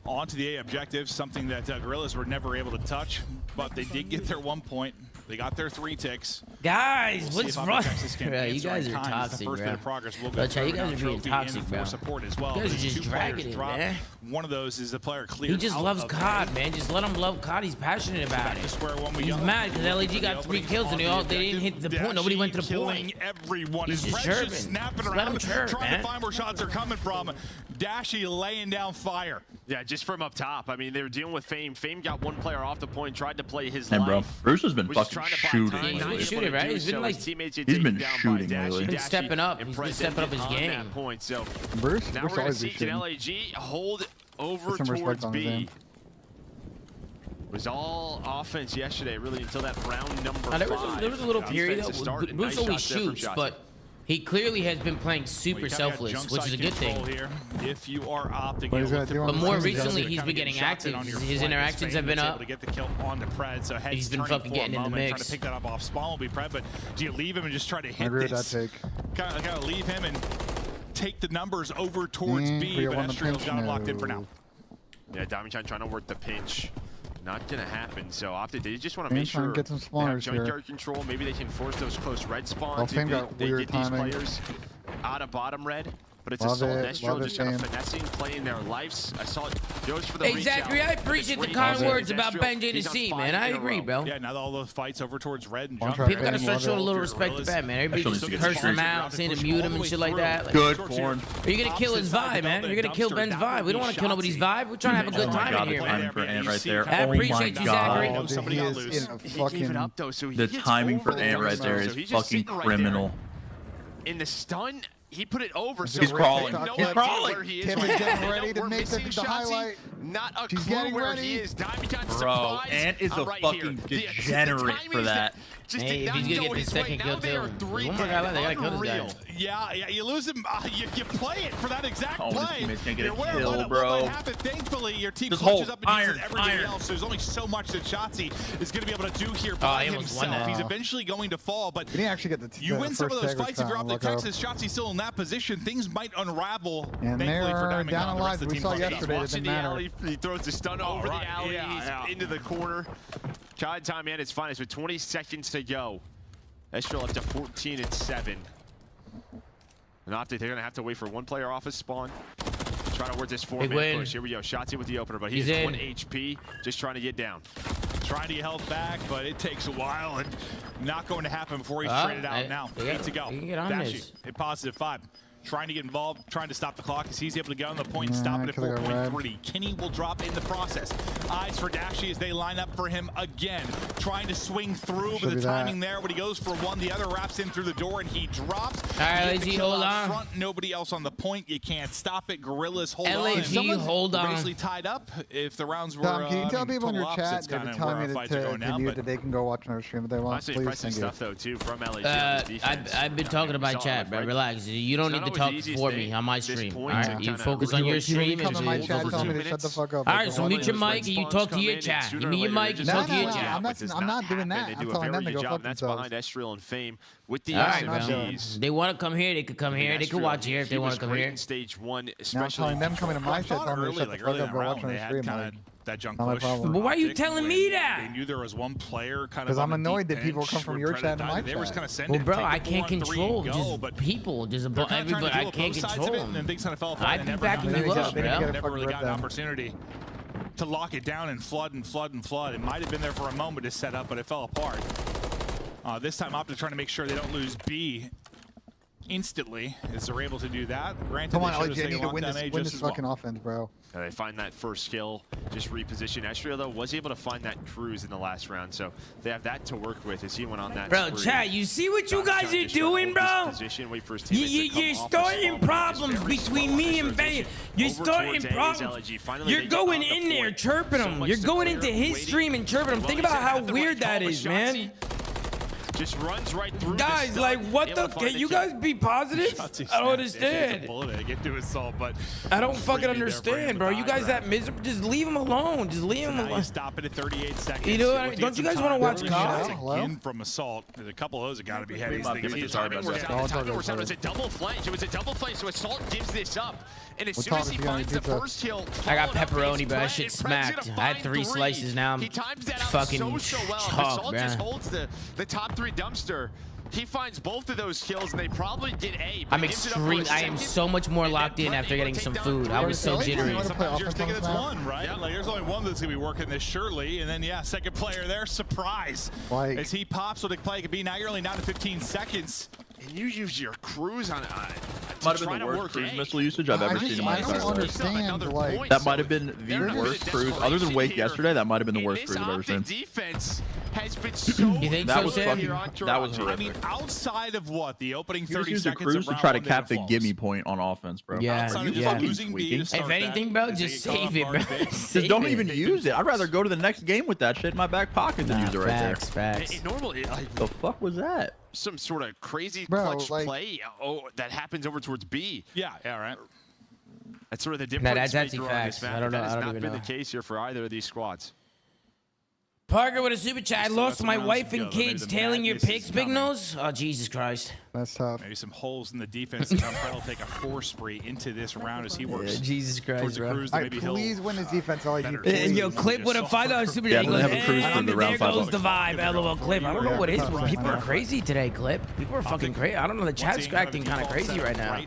onto the A objective, something that Gorillas were never able to touch, but they did get their 1 point. They got their 3 ticks. Guys, We'll what's wrong? Yeah, You guys are toxic, first bro. bit of progress. We'll But you guys are being trophy toxic, and bro. for support as well. You guys are There's just 2 dragging players it, dropped. man. One of those is the player cleared. He just out loves of COD, man. Just let him love COD. He's passionate about Back it. to square one. He's mad because LAG got 3 kills and they didn't hit the point. Nobody went to the point. Everyone. He's just chirping. Snapping Just let around, him chirp, trying man. to find where shots are coming from. Dashy laying down fire. Yeah, just from up top. I mean, they were dealing with Fame. Fame got 1 player off the point, tried to play his And bro, life. Bruce has been Was fucking trying to buy shooting time, lately. He's been not able shooting, to right? do He's been so. like- His teammates get He's taken been down by shooting Dashy, lately. He's been Dashy, stepping up. and He's been Pred stepping up his on game. that point. So Bruce, now Bruce we're going to always see be can shooting. LAG hold over Put some respect towards on his B. name. It was all offense yesterday, really, until that round number 5. There was a little period Defense to though. start, and Bruce nice always shots there from shoots, Shotzi. but He clearly has been playing super selfless, which is a good thing. Here. If you are Optic, but more recently, he's been getting active. His interactions have been up. To get the kill on the Pred, so he's been fucking getting in the mix. Trying to pick that up off spawn will be Pred, but do you leave him and just try to hit I agree with this? that take. Gotta leave him and take the numbers over towards B, but Estriel's got him locked in for now. Yeah, Dami-chan trying to work the pinch. Not gonna happen. So Optic, they just want to make sure get some spawners junkyard control. Maybe they can force those close red spawns. Fame got they weird get these timing. players out of bottom red. But it's a solid Estriel just kind of finessing, playing their lives. I saw it goes for the reach Zachary, I appreciate the kind words about Benji and the C, man. I agree, bro. Yeah, now all those fights over towards red and people gotta start showing a little respect to Ben, man. Everybody just cursing him out, saying to mute him and shit like that. Like, good porn. You're gonna kill his vibe, man. You're gonna kill Ben's vibe. We don't want to kill nobody's vibe. We're trying to have a good time in here, man. For Ant right there. I appreciate you, Zachary. The timing for Ant right there is fucking criminal. In the stun, he put it over. So he's crawling. He's crawling. Tim is getting ready to make the highlight. Not a She's clue where he is. Bro, Ant is a fucking degenerate for that. Hey, if he's gonna get the second kill too. One more guy left, they gotta kill this guy. Yeah, you lose him. You play it for that exact play. This teammate's gonna get a kill, bro. Thankfully, your team clutches up and uses everything else. There's only so much that Shotzzy is gonna be able to do here by himself. He's eventually going to fall, but you actually get the you win some of those fights if you're Optic Texas. Shotzi's still in that position. Things might unravel. And they're down alive. We saw yesterday. It didn't matter. He throws the stun over the alley. He's into the corner. Chad time at its finest with 20 seconds to go. Estriel up to 14-7. And Optic, they're gonna have to wait for one player off his spawn. Trying to work this 4-man push. Here we go. Shotzzy with the opener, but he's 1 HP, just trying to get down. Trying to get health back, but it takes a while and not going to happen before he's traded out now. 8 to go. Dashy, a +5. Trying to get involved, trying to stop the clock as he's able to get on the point and stop it at 4.3. Kenny will drop in the process. Eyes for Dashy as they line up for him again. Trying to swing through, but the timing there when he goes for one, the other wraps in through the door and he drops. All right, LAG, hold on. Front, nobody else on the point. You can't stop it. Gorillas hold LAG, on. hold on. Basically tied up. If the rounds were Tom, can you tell people in your chat that every time to mute that they can go watch another stream if they want? Please, impressive stuff though too from LAG. I've been talking about chat, bro. Relax. You don't need to talk for me on my stream. All right, you focus on your stream. Come to my chat, tell me to shut the fuck up. All right, so mute your mic and you talk to your chat. Give me your mic and talk to your chat. I'm not doing that. I'm telling them to go fuck That's themselves. behind Estriel and Fame with the SMGs. They want to come here, they could come here. They could watch here if they want to come here. Stage 1, especially. I'm telling them coming to my chat, telling me to shut the fuck up, bro. Watching the stream. That junk push. But why are you telling me that? They knew there was one player kind of. Because I'm annoyed that people come from your chat to my chat. Well, bro, I can't control just people. Just everybody, I can't control them. And things kind of fell apart. I'd be backing you up, bro. Never really got an opportunity to lock it down and flood and flood and flood. It might have been there for a moment to set up, but it fell apart. This time, Optic trying to make sure they don't lose B instantly as they're able to do that. Granted, come on, LG, I need to win this fucking offense, bro. They find that first kill, just reposition. Estriel, though, was able to find that cruise in the last round, so they have that to work with as he went on that Bro, spree. chat, you see what you guys are doing, bro? You're starting problems between me and Ben. You're starting problems. You're going in there chirping him. You're going into his stream and chirping him. Think about how weird that is, man. Just runs right through. Guys, like, what the? Can you guys be positive? I don't understand. I don't fucking understand, bro. You guys that miserable? Just leave him alone. Just leave him alone. Stop it at 38 seconds. You know what I mean? Don't you guys want to watch COD? Again from Assault. There's a couple of those that got to be heavy. It was a double flank. It was a double flank. So Assault gives this up. And as soon as he finds the first kill, I got pepperoni, but that shit smacked. I had 3 slices now. I'm fucking shocked, man. Holds the top 3 dumpster. He finds both of those kills, and they probably get A. I'm extreme. I am so much more locked in after getting some food. I was so jittery. Sometimes you're thinking it's one, right? Yeah. Like there's only one that's gonna be working this surely, and then yeah, second player there, surprise. As he pops, so the play could be now. You're only down to 15 seconds. And you use your cruise on might have been the worst cruise missile usage I've ever seen in my entire life. That might have been the worst cruise, other than Wake yesterday. That might have been the worst cruise I've ever seen. Defense has been so that was horrific. I mean, outside of what the opening 30 seconds of cruise to try to cap the gimme point on offense, bro. Yeah, If anything, bro, just save it, bro. Just don't even use it. I'd rather go to the next game with that shit in my back pocket than use it right there. Facts. Normally, the fuck was that? some sort of crazy clutch play that happens over towards B. Yeah, right. That's sort of the difference. That's actually facts. I don't know. That has I don't not even been know. the case here for either of these squads. Parker with a super chat. I lost my wife and kids. Tailing your picks, Big Nose. Oh, Jesus Christ. That's tough. Maybe some holes in the defense. Umbrella will take a 4 spree into this round as he works. Yeah, Jesus Christ, bro. Please win this defense, LAG. Yo, Clip with a $5 super chat. He goes, and there goes the vibe. LOL, Clip. I don't know what it is. People are crazy today, Clip. People are fucking crazy. I don't know. The chat's acting kind of crazy right now.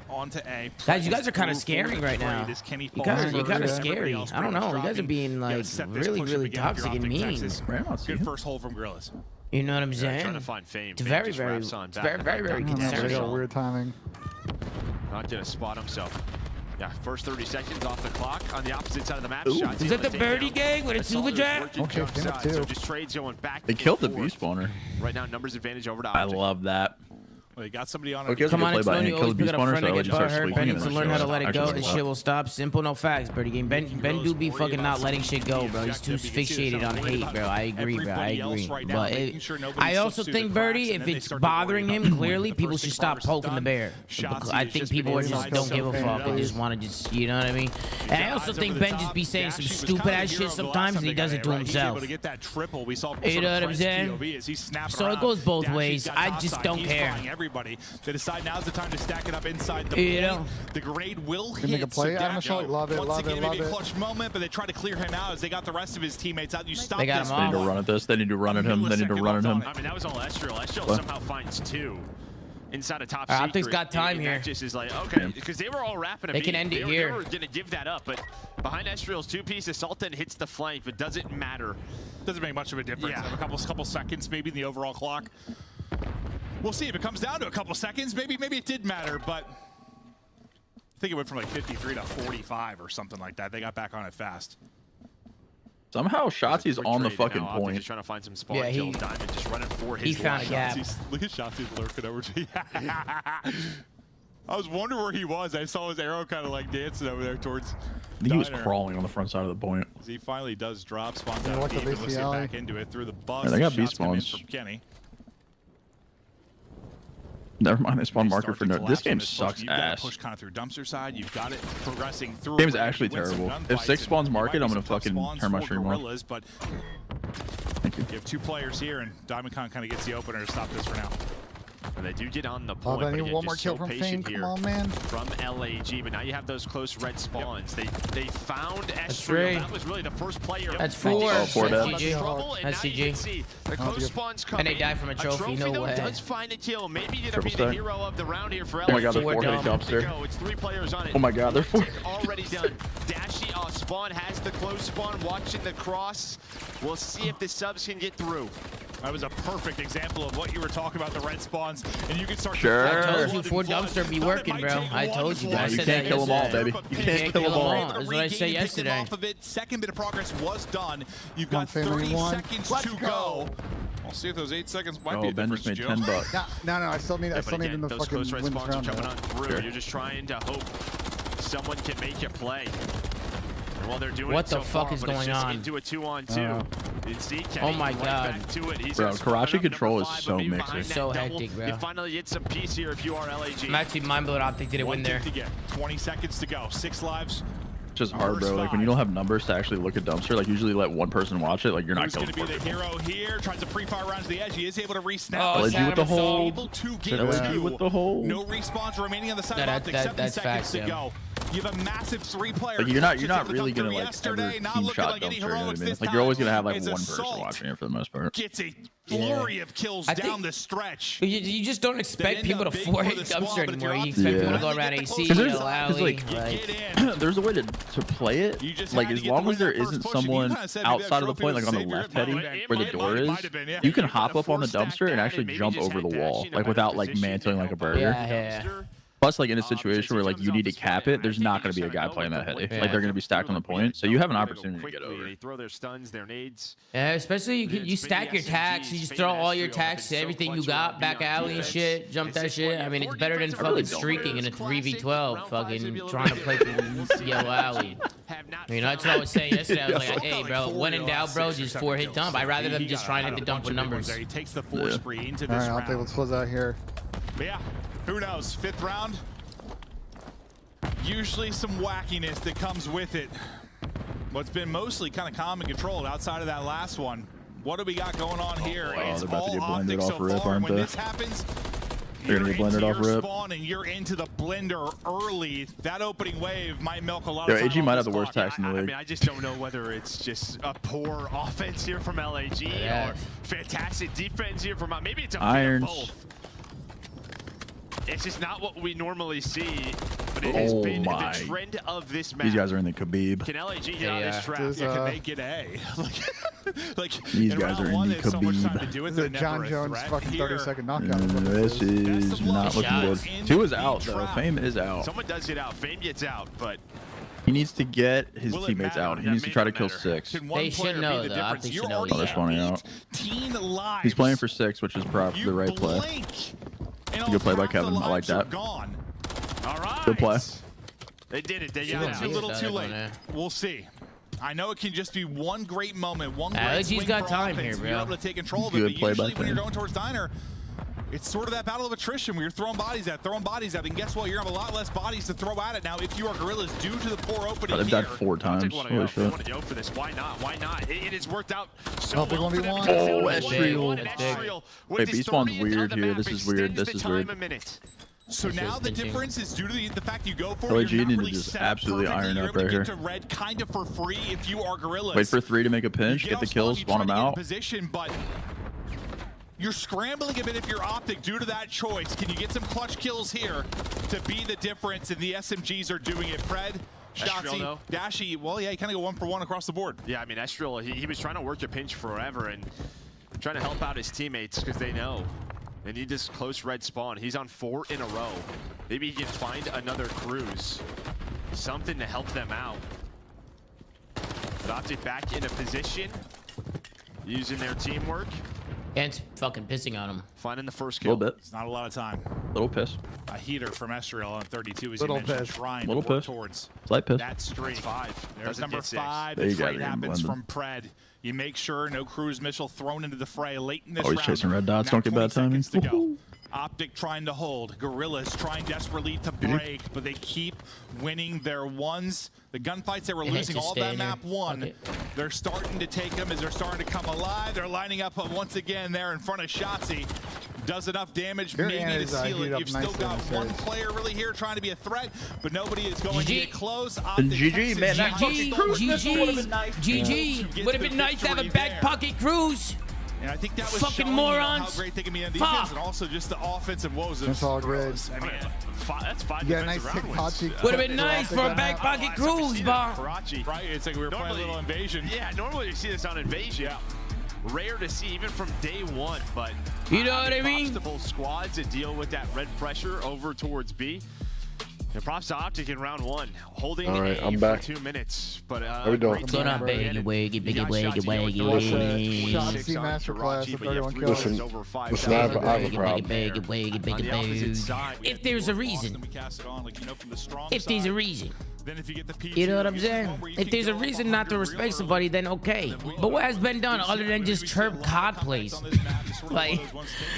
Guys, you guys are kind of scary right now. You guys are kind of scary. I don't know. You guys are being like really, really toxic and mean. Good first hole from Gorillas. You know what I'm saying? Trying to find fame. It's very, very concerning. Weird timing. Not gonna spot himself. Yeah, first 30 seconds off the clock on the opposite side of the map. Is that the birdie gang with a super jet? Okay, so just trades going back. They killed the B spawner. Right now, numbers advantage over to I Optic. love that. Well, you got somebody on it. Come on, it's when you always pick up a friend to get butthurt. Ben needs to learn how to let it go, and shit will stop. Simple, no facts, Birdie Game. Ben do be fucking not letting shit go, bro. He's too fixated on hate, bro. I agree, bro. I agree. But I also think, Birdie, if it's bothering him, clearly, people should stop poking the bear. I think people just don't give a fuck and just want to just, you know what I mean? And I also think Ben just be saying some stupid ass shit sometimes, and he does it to himself. You know what I'm saying? So it goes both ways. I just don't care. Everybody. They decide now's the time to stack it up inside the plane. The grade will hit. Make a play. Love it. Maybe a clutch moment, but they try to clear him out as they got the rest of his teammates out. You stop this. They need to run at this. They need to run at him. They need to run at him. I mean, that was all Estriel. Estriel somehow finds 2 inside a top secret. Optic's got time here. That just is like, okay, because they were all wrapping a They can end it here. They were going to give that up, but behind Estriel's 2-piece, Sultan hits the flank, but doesn't matter. Doesn't make much of a difference. Yeah. A couple seconds maybe in the overall clock. We'll see if it comes down to a couple seconds. Maybe it did matter, but I think it went from like 53 to 45 or something like that. They got back on it fast. Somehow Shotzi's on the fucking point. Just trying to find some spawn kills. Diamond just running for his. He found a gap. Look at Shotzi's lurking over to you. I was wondering where he was. I saw his arrow kind of like dancing over there towards. I think he was crawling on the front side of the point. He finally does drop. Spawns out deep and let's get back into it through the bus. Yeah, they got B spawns. From Kenny. Never mind, they spawn marker for no. This game sucks ass. Push kind of through dumpster side. You've got it progressing through. Game is actually terrible. If 6 spawns market, I'm gonna fucking turn my stream on. But thank you. You have 2 players here, and DiamondCon kind of gets the opener to stop this for now. And they do get on the point, but again, one more kill from Fame. Come on, man. From LAG, but now you have those close red spawns. They found Estriel. That was really the first player. That's 4. That's CG. That's CG. The close spawns come and they die from a trophy. No way. Does find a kill. Maybe gonna be the hero of the round here for LAG. Oh my god, they're 4 hitting dumpster. It's 3 players on it. Oh my god, they're 4. Already done. Dashy spawn has the close spawn. Watching the cross. We'll see if the subs can get through. That was a perfect example of what you were talking about, the red spawns, and you can start. Sure. I told you 4 dumpster be working, bro. I told you guys. You can't kill them all, baby. You can't kill them all. That's what I said yesterday. Second bit of progress was done. You've got 30 seconds to go. We'll see if those 8 seconds might be a Ben difference, just made $10. No, I still need them to fucking those close red win this spawns are round. coming on through. You're just trying to hope someone can make a play. And while they're doing what the fuck is going on? Into a 2-on-2. Oh my god. Bro, Karachi control is so mixy. So hectic, bro. You finally get some peace here if you are LAG. I'm actually mind-blown. Optic didn't win there. 20 seconds to go. 6 lives. It's just hard, bro. Like when you don't have numbers to actually look at dumpster, like usually let one person watch it. Like you're not going to be the hero here. Tries to pre-fire around to the edge. He is able to re-snap. LG with the hold. Able to get LG with the hold. No respawns remaining on the side of Optic. 7 seconds to go. You have a massive 3-player. Like you're not really gonna like ever team shot dumpster. You know what I mean? Like you're always gonna have like one person watching it for the most part. Gets a flurry of kills down the stretch. You just don't expect people to 4-hit dumpster anymore. You expect people to go around AC, alley. There's a way to play it. Like as long as there isn't someone outside of the point, like on the left heading where the door is, you can hop up on the dumpster and actually jump over the wall, like without like mantling like a burger. Yeah. Plus, like in a situation where like you need to cap it, there's not going to be a guy playing that heady. Like they're going to be stacked on the point, so you have an opportunity to get over. They throw their stuns, their nades. Yeah, especially you stack your tacks. You just throw all your tacks, everything you got, back alley and shit, jump that shit. I mean, it's better than fucking streaking in a 3v12, fucking trying to play through yellow alley. You know, that's what I was saying yesterday. I was like, hey, bro, when in doubt, bro, just 4-hit dump. I'd rather them just trying to hit the dump with numbers. He takes the 4 spree into All this right, round. Optic, let's close out here. But yeah, who knows? 5th round. Usually some wackiness that comes with it. What's been mostly kind of calm and controlled outside of that last one. What do we got going on here? It's all to get blended off rip, aren't when they? this happens, They're gonna get blended off rip. Spawn and you're into the blender early. That opening wave might milk a lot of Yo, time. AG might have the worst tax in the league. I mean, I just don't know whether it's just a poor offense here from LAG or fantastic defense here from maybe it's a bit of both. It's just not what we normally see, but it has been the trend of this match. These guys are in the Khabib. Can LAG get out of this trap? Can they get A? like these guys are in the Khabib. This is a John Jones fucking 30-second knockout. This is not looking good. 2 is out, though. Fame is out. Someone does get out. Fame gets out, but he needs to get his teammates out. He needs to try to kill 6. They should know, though. I think should know. Oh, they're spawning out. He's playing for 6, which is probably the right play. Good play by Kevin. I like that. All right. Good play. They did it. They got it. A little too late. We'll see. I know it can just be one great moment, one great swing got for time offense. here, bro. You're able to take control of it, but usually when you're going towards Diner, it's sort of that battle of attrition where you're throwing bodies at, and guess what? You're gonna have a lot less bodies to throw at it now if you are Gorillas due to the poor opening. They've died 4 times. Holy shit. Want to go for this? Why not? Why not? It has worked out so well for them. Oh, Ezreal. Wait, B-spawn's weird here. This is weird. This is weird. So now the difference is due to the fact you go for it. LAG need to just absolutely iron up right here. Red kind of for free if you are Gorillas. Wait for 3 to make a pinch, get the kills, spawn them out. Position, but you're scrambling a bit if you're Optic due to that choice. Can you get some clutch kills here to be the difference? And the SMGs are doing it. Pred, Shotzzy, Dashy, well, yeah, he kind of go 1 for 1 across the board. Yeah, I mean, Ezreal, he was trying to work a pinch forever and trying to help out his teammates because they know they need this close red spawn. He's on 4 in a row. Maybe he can find another cruise. Something to help them out. But Optic back in a position, using their teamwork. And it's fucking pissing on him. Finding the first kill. A little bit. It's not a lot of time. Little piss. A heater from Ezreal on 32 as Little you mentioned, piss. trying Little to work piss. towards Slight piss. that streak. 5. There's number 5. There The you go, trade you're happens blended. from Pred. You make sure no cruise missile thrown into the fray late in this Oh, he's round. chasing red dots. Now Don't get bad 20 timing. seconds to go. Optic trying to hold. Gorillas trying desperately to break, but they keep winning their ones. The gunfights they were losing all that map 1. They're starting to take them as they're starting to come alive. They're lining up once again there in front of Shotzzy. Does enough damage maybe to seal it. You've still got one player really here trying to be a threat, but nobody is going to get close. GG, man. That fucking cruise missile would have been nice. GG. Would have been nice to have a back pocket cruise. And I think that was fucking showing morons. how great they can be on defense, and also just the offensive woes of That's all good. I mean, That's 5 You got a nice defensive tick round wins. pot. Would have been nice for a back pocket cruise, bar. right? It's like we were playing a little invasion. Yeah, normally you see this on Invasion. Yeah. Rare to see even from day 1, but you know what I mean? Props to both squads to deal with that red pressure over towards B. And props to Optic in round 1, holding A for 2 minutes. But how we doing? Go on, biggie, wiggy. Shotzzy masterclass of 31 kills. Listen, I have a problem. If there's a reason. If there's a reason. You know what I'm saying? If there's a reason not to respect somebody, then okay. But what has been done other than just chirp COD plays? Like,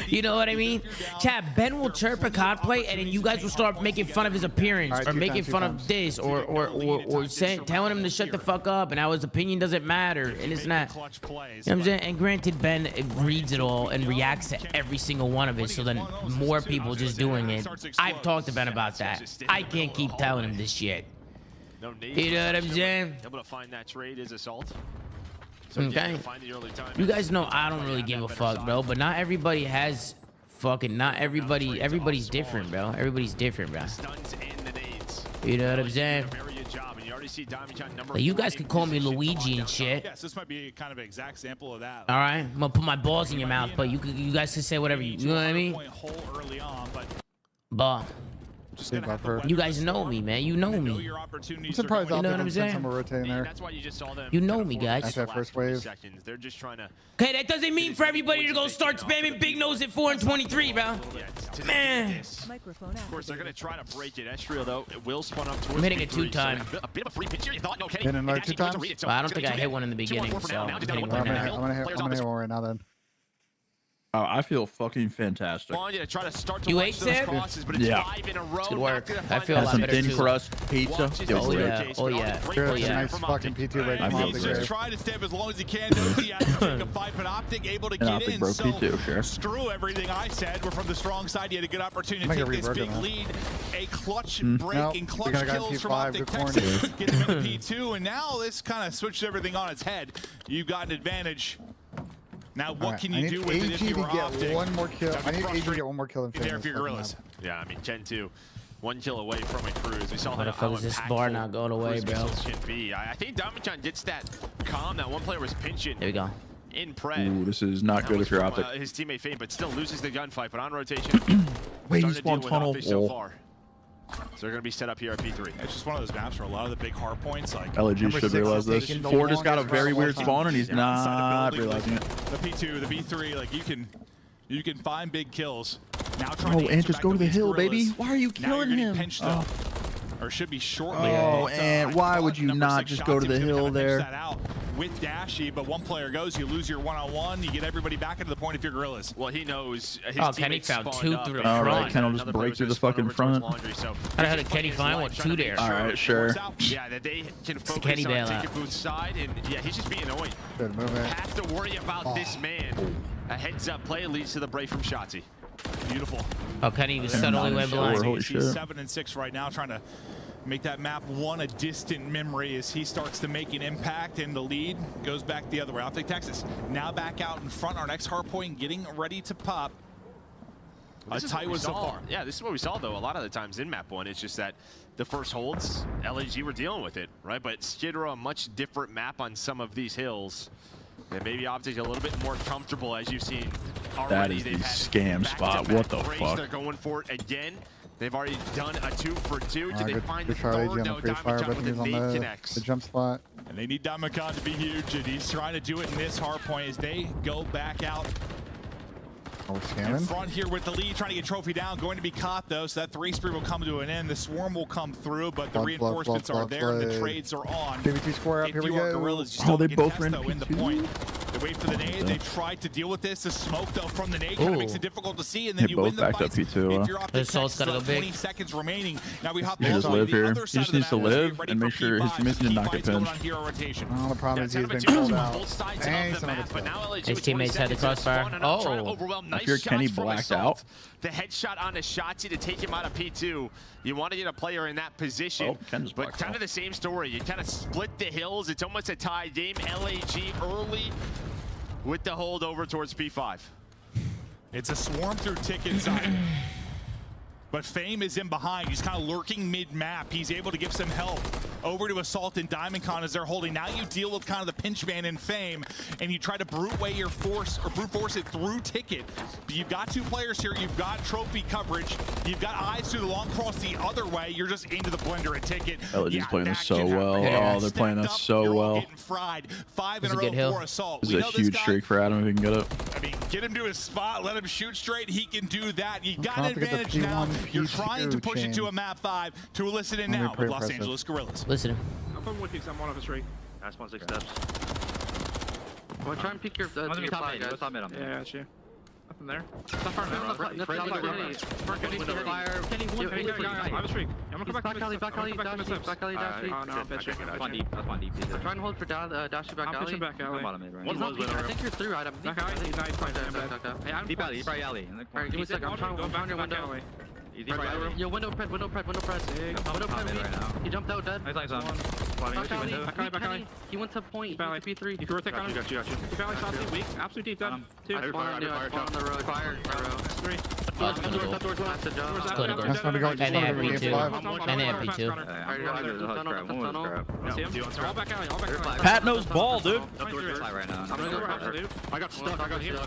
you know what I mean? Chad, Ben will chirp a COD play, and then you guys will start making fun of his appearance, or making fun of this, or saying, telling him to shut the fuck up, and how his opinion doesn't matter, and it's not. You know what I'm saying? And granted, Ben reads it all and reacts to every single one of it, so then more people just doing it. I've talked to Ben about that. I can't keep telling him this shit. You know what I'm saying? Able to find that trade is assault. Okay. You guys know I don't really give a fuck, bro. But not everybody has fucking. Not everybody. Everybody's different, bro. Everybody's different, bro. You know what I'm saying? Like, you guys could call me Luigi and shit. Yes, this might be kind of an exact sample of that. All right, I'm gonna put my balls in your mouth, but you guys can say whatever you know what I mean. Early on, but You guys know me, man. You know me. I'm surprised you know what I'm saying? Someone rotating there. That's why you just saw them. You know me, guys. That's that first wave. They're just trying to. Okay, that doesn't mean for everybody to go start spamming big nose at 4 and 23, bro. Man. Of course, they're gonna try to break it. Estriel though, it will spawn up towards. I'm hitting it B3, 2-time. So a bit of a free pitch here. You thought, okay. Hitting another 2 times? Well, I don't think I hit one in the beginning, so I'm hitting one now. I'm gonna hit one right now then. I feel fucking fantastic. You ate, Sam? Yeah. It's good work. I feel a lot some better thin too. crust pizza. Oh yeah. Oh yeah. Sure, Oh it's a yeah. nice fucking P2 right I from feel Optic great. there. Trying to stay up as long as he can. Knows he has to take a fight, but Optic able to And get Optic in. broke So P2, sure. screw everything I said. We're from the strong side. You had a good opportunity to take this big lead. A clutch break and clutch kills from Optic Texas. Get them into P2, and now this kind of switches everything on its head. You've got an advantage. Now, what can you do with it if you were Optic? One more kill. I need AG to get one more kill in There for your gorillas. Yeah, I mean, 10-2. 1 kill away from a cruise. We saw What the fuck is this bar not going away, bro? I think Damachan gets that calm that one player was pinching. There we go. In prep. Ooh, this is not good if you're Optic. His teammate Fame, but still loses the gunfight. But on rotation, Wait, he starting to spawned deal with tunnel. Optic so far. So they're going to be set up here at P3. It's just one of those maps where a lot of the big hard points, like LG should realize this. Ford has got a very weird spawn and he's not realizing it. The P2, the B3, like you can find big kills. Now Oh, and just go to the hill, baby. Why are you killing him? Oh. Or should be shortly. Oh, and why would you not just go to the hill there? With Dashy, but one player goes, you lose your one-on-one, you get everybody back into the point if you're gorillas. Well, he knows. Oh, Kenny found 2 through the front. All right, Ken will just break through the fucking front. How the hell did Kenny find one? 2 there. All right, sure. Yeah, that they can focus Kenny on bailout. taking Booth's side, and yeah, he's just being annoying. Good movement. Have to worry about this man. A heads-up play leads to the break from Shotzi. Beautiful. Oh, Kenny was suddenly went blind. Holy shit. He's 7 and 6 right now, trying to make that map one a distant memory as he starts to make an impact, and the lead goes back the other way. Optic Texas now back out in front. Our next hard point getting ready to pop. A tight one so far. Yeah, this is what we saw though. A lot of the times in map 1, it's just that the first holds, LAG were dealing with it, right? But Skid Row, a much different map on some of these hills. And maybe Optic a little bit more comfortable, as you've seen already. That is the scam spot. What the fuck? They're going for it again. They've already done a 2 for 2. Did they find the Charlie third? on No, the free fire, but Damachan with he's the on nade the connects. jump spot. And they need Damachan to be huge, and he's trying to do it in this hard point as they go back out. Oh, In scamming. front here with the lead, trying to get trophy down, going to be caught though, so that 3 spree will come to an end. The swarm will come through, but the reinforcements are there and the trades are on. JVT square up, here we go. Gorillas, Oh, they both ran in the point. They wait for the nade, they tried to deal with this. The smoke though from the nade kind of makes it difficult to see, and then They you both win the backed up fight. P2, If you're Optic This Salt's Texas, gotta go big. 20 seconds remaining. Now we hop He just on live the here. other He side just of the needs to map as we live get ready and for make sure his P5. teammates do not get P5's going pinned. on hero rotation. Oh, the problem is he's been Damachan pulled on out. both sides Dang, of the son of a map, but bitch. now LAG His with teammates had the 20 seconds crossfire. spawning up, trying to Oh. overwhelm. Nice If you're Kenny shots from blacked Assault. out. The headshot on the Shotzi to take him out of P2. You want to get a player in that position, Oh, Ken's but blacked kind out. of the same story. You kind of split the hills. It's almost a tie game. LAG early with the hold over towards P5. It's a swarm through ticket side. But Fame is in behind. He's kind of lurking mid-map. He's able to give some help over to Assault and Diamondcon as they're holding. Now you deal with kind of the pinch man in Fame, and you try to brute force it through ticket. But you've got 2 players here. You've got trophy coverage. You've got eyes through the long cross the other way. You're just into the blender at ticket. LG's playing this so well. Yeah. Oh, they're playing that so well. Getting fried. 5 in This a is a good row hill. for Assault. This We is know a this huge guy. streak for Adam if he can get it. I mean, get him to his spot, let him shoot straight. He can do that. You got an confident the advantage now. P1, You're trying to push it chain. to a map 5 to listen in now pretty with Los impressive. Angeles Gorillas. Listen. I'm from with you, I'm one of the streak. Last 1 6 steps. Well, try and pick your top mid, guys. Yeah, I got you. Nothing there. Stop far now. Kenny, I have a streak. I'm gonna come back to back alley, Dashy. Oh no, bitch. That's one deep. Try and hold for Dashy back alley. I'm pushing back alley. I think you're through, Adam. Back alley? He's not fine. Hey, I'm Deep alley, probably alley. Alright, give me a second. I'm trying to go back to back alley. Yo, window press. Window press. He jumped out dead. Back alley. He went to point. Valley. P3. You can rotate down. Got you. Valley shot deep, weak. Absolute deep dead. 2. On the road. Fire. 3. That's That's the job. Let's go to go. That's not going to And they have game P2. 5. And they have P2. See him? All back alley. All back alley. Pat knows ball, dude. I'm gonna go absolute. I got stuck. Here.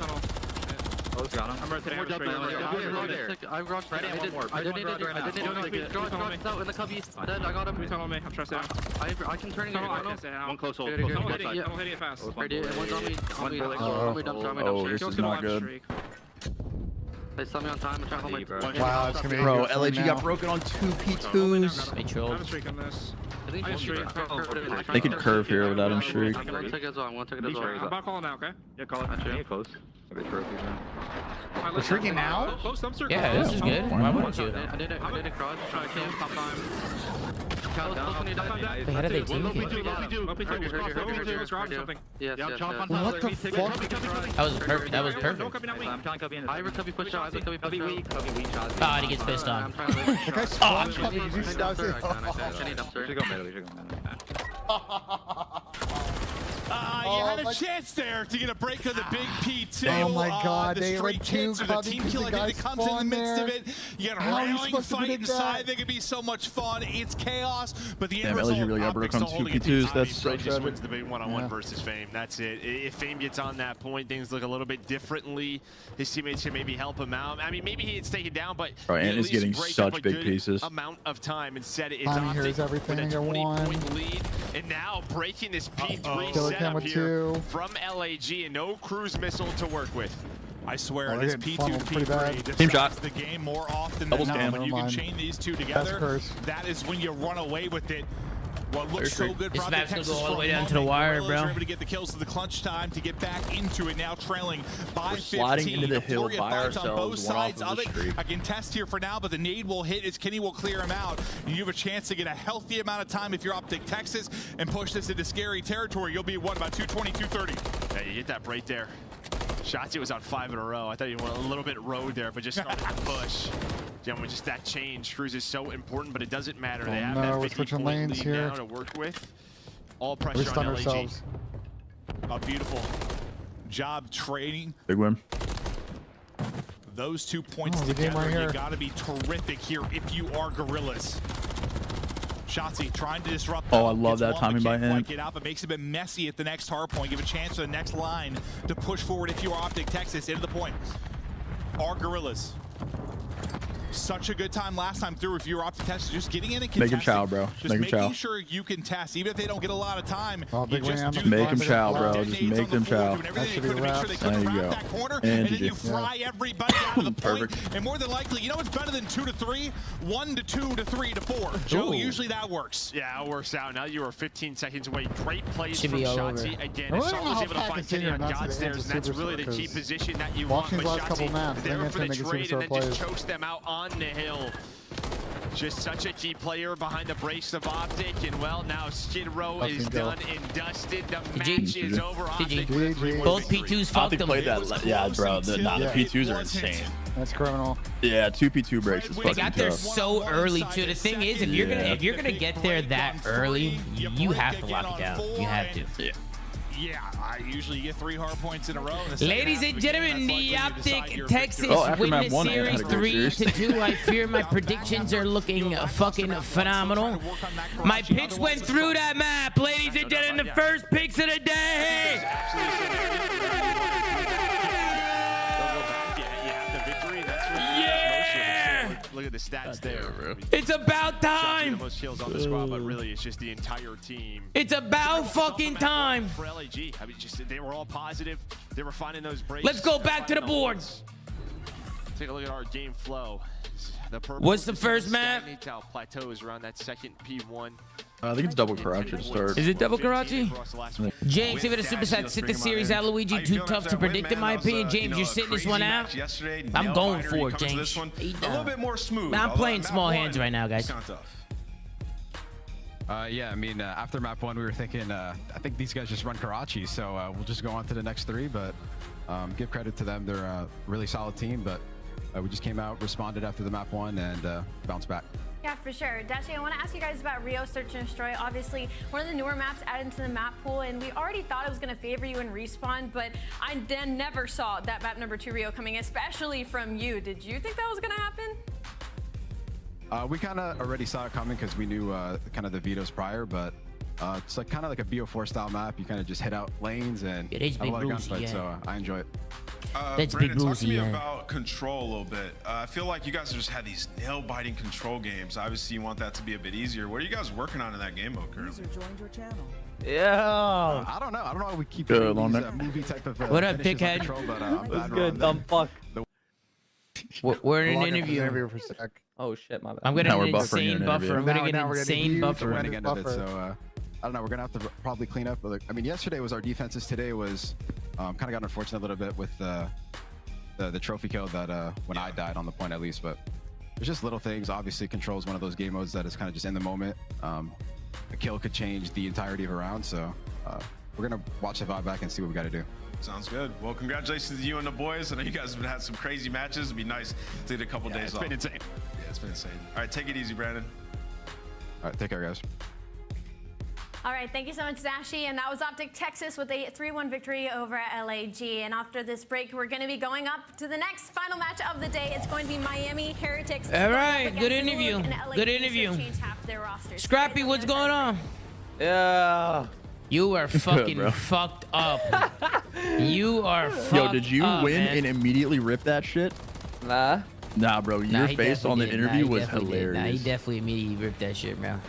Got him. I'm rotating. I rocked. I didn't out in the cubby. I got him. Tell me. I'm trying to stay out. I can turn it. One close hold. I'm hitting it fast. One's on me. Oh, this is not good. They saw me on time. I'm trying to hold my bro. Wow, it's gonna be bro. LAG got broken on 2 P2s. They chilled. They could curve here without him streak. I'm gonna take it as well. I'm about calling out, okay? Yeah, call it. Yeah, close. We're streaking now? Yeah, this is good. Why wouldn't you? I did it cross. Trying to kill him. Top time. Wait, how did they team it? Yes. What the fuck? That was perfect. That was perfect. I'm trying to push out. Cubby weak shot. God, he gets pissed on. The guy spawned Cubby. You just does it. You had a chance there to get a break on the big P2. Oh my god, they straight had 2 hits or the team kill, I think, that comes in the midst of it. You got a railing fight inside. They could be so much fun. It's chaos, but the end result, really got broken on 2 P2s. That's so just wins the big one-on-one versus Fame. That's it. If Fame gets on that point, things look a little bit differently. His teammates can maybe help him out. I mean, maybe he gets taken down, but and he's getting such big pieces. Amount of time. Instead, it's Here's everything. with a 20-point lead, and now breaking this P3 setup here from LAG, and no cruise missile to work with. I swear, this P2 P3 team shot the game more often than not. When you can chain these two together, that is when you run away with it. What looks so good for This map's gonna go all the way down to the wire, bro. Able to get the kills to the clutch time to get back into it. Now trailing by 15. Sliding into the hill by ourselves. On both sides of it. Streak. A contest here for now, but the nade will hit as Kenny will clear him out. You have a chance to get a healthy amount of time if you're Optic Texas and push this into scary territory. You'll be what, about 220, 230? Yeah, you hit that right there. Shotzi was on 5 in a row. I thought you went a little bit road there, but just started to push. Gentlemen, just that change. Cruise is so important, but it doesn't matter. They have that 50-point lead now to work with. All pressure on LAG. A beautiful job trading. Big win. Those 2 points together, you got to be terrific here if you are Gorillas. Shotzi trying to disrupt. Oh, I love that timing by him. Get out, but makes it a bit messy at the next hard point. Give a chance for the next line to push forward if you are Optic Texas into the point. Our Gorillas. Such a good time last time through if you were Optic Texas, just getting in and contesting. Make him chow, bro. Just making sure you can test, even if they don't get a lot of time. Big just make him chow, bro. Just make them chow. That should be wrapped. There you go. And then you fry everybody out of the point. And more than likely, you know what's better than 2 to 3? 1 to 2 to 3 to 4. Joe, usually that works. Yeah, it works out. Now you are 15 seconds away. Great plays Should from be Shotzi. Again, if someone was able to find Kenny on God stairs, and that's really the key position that you want. But Shotzi, there for the trade and then just chokes them out on the hill. Just such a key player behind the brace of Optic, and well, now Skid Row is done and dusted. The match is over. Optic both P2s fucked them. Played that. Yeah, bro. The P2s are insane. That's criminal. Yeah, 2 P2 breaks is fucking They got there so early too. The thing is, if you're gonna get there that early, you have to lock it down. You have to. Yeah, I usually get 3 hard points in a row. Ladies and gentlemen, the Optic Texas win the series 3-2. I fear my predictions are looking fucking phenomenal. My picks went through that map. Ladies and gentlemen, the first picks of the day. Look at the stats there. It's about time. The most kills on the squad, but really it's just the entire team. It's about fucking time. For LAG, I mean, just they were all positive. They were finding those breaks. Let's go back to the boards. Take a look at our game flow. What's the first map? Plateaus around that second P1. I think it's double Karachi to start. Is it double Karachi? James, give it a super set. Sit the series out, Luigi. Too tough to predict, in my opinion. James, you're sitting this one out. I'm going for it, James. A little bit more smooth. I'm playing small hands right now, guys. Yeah, I mean, after map 1, we were thinking, I think these guys just run Karachi, so we'll just go on to the next 3. But give credit to them. They're a really solid team, but we just came out, responded after the map 1, and bounced back. Yeah, for sure. Dashi, I want to ask you guys about Rio Search and Destroy. Obviously, one of the newer maps added to the map pool, and we already thought it was going to favor you in Respawn, but I then never saw that map number 2 Rio coming, especially from you. Did you think that was going to happen? We kind of already saw it coming because we knew kind of the vetoes prior, but it's like kind of like a BO4 style map. You kind of just hit out lanes and have a lot of gunfights, so I enjoy it. That's Brandon, big talk to me boozy, about control a little bit. I feel like you guys just had these nail-biting control games. Obviously, you want that to be a bit easier. What are you guys working on in that game mode currently? Yeah. I don't know. I don't know why we keep doing these movie type of. What up, dickhead? What's good, dumb fuck? We're in an interview. For a sec. Oh shit, my bad. I'm gonna get an insane buffer. I'm gonna get an insane buffer. End of it, so I don't know. We're gonna have to probably clean up. But like, I mean, yesterday was our defenses. Today was kind of got unfortunate a little bit with the trophy kill that when I died on the point at least. But there's just little things. Obviously, control is one of those game modes that is kind of just in the moment. A kill could change the entirety of a round. So we're gonna watch the VOD back and see what we got to do. Sounds good. Well, congratulations to you and the boys. I know you guys have had some crazy matches. It'd be nice to get a couple days off. It's been insane. Yeah, it's been insane. All right, take it easy, Brandon. All right, take care, guys. All right, thank you so much, Zashy. And that was Optic Texas with a 3-1 victory over LAG. And after this break, we're going to be going up to the next final match of the day. It's going to be Miami Heretics. All right, good interview. Good interview. Scrappy, what's going on? Yeah. You are fucking fucked up. You are fucked up. Yo, did you win man. and immediately rip that shit? Nah. Nah, bro. Your face on the interview was hilarious. Nah, he definitely immediately ripped that shit, bro.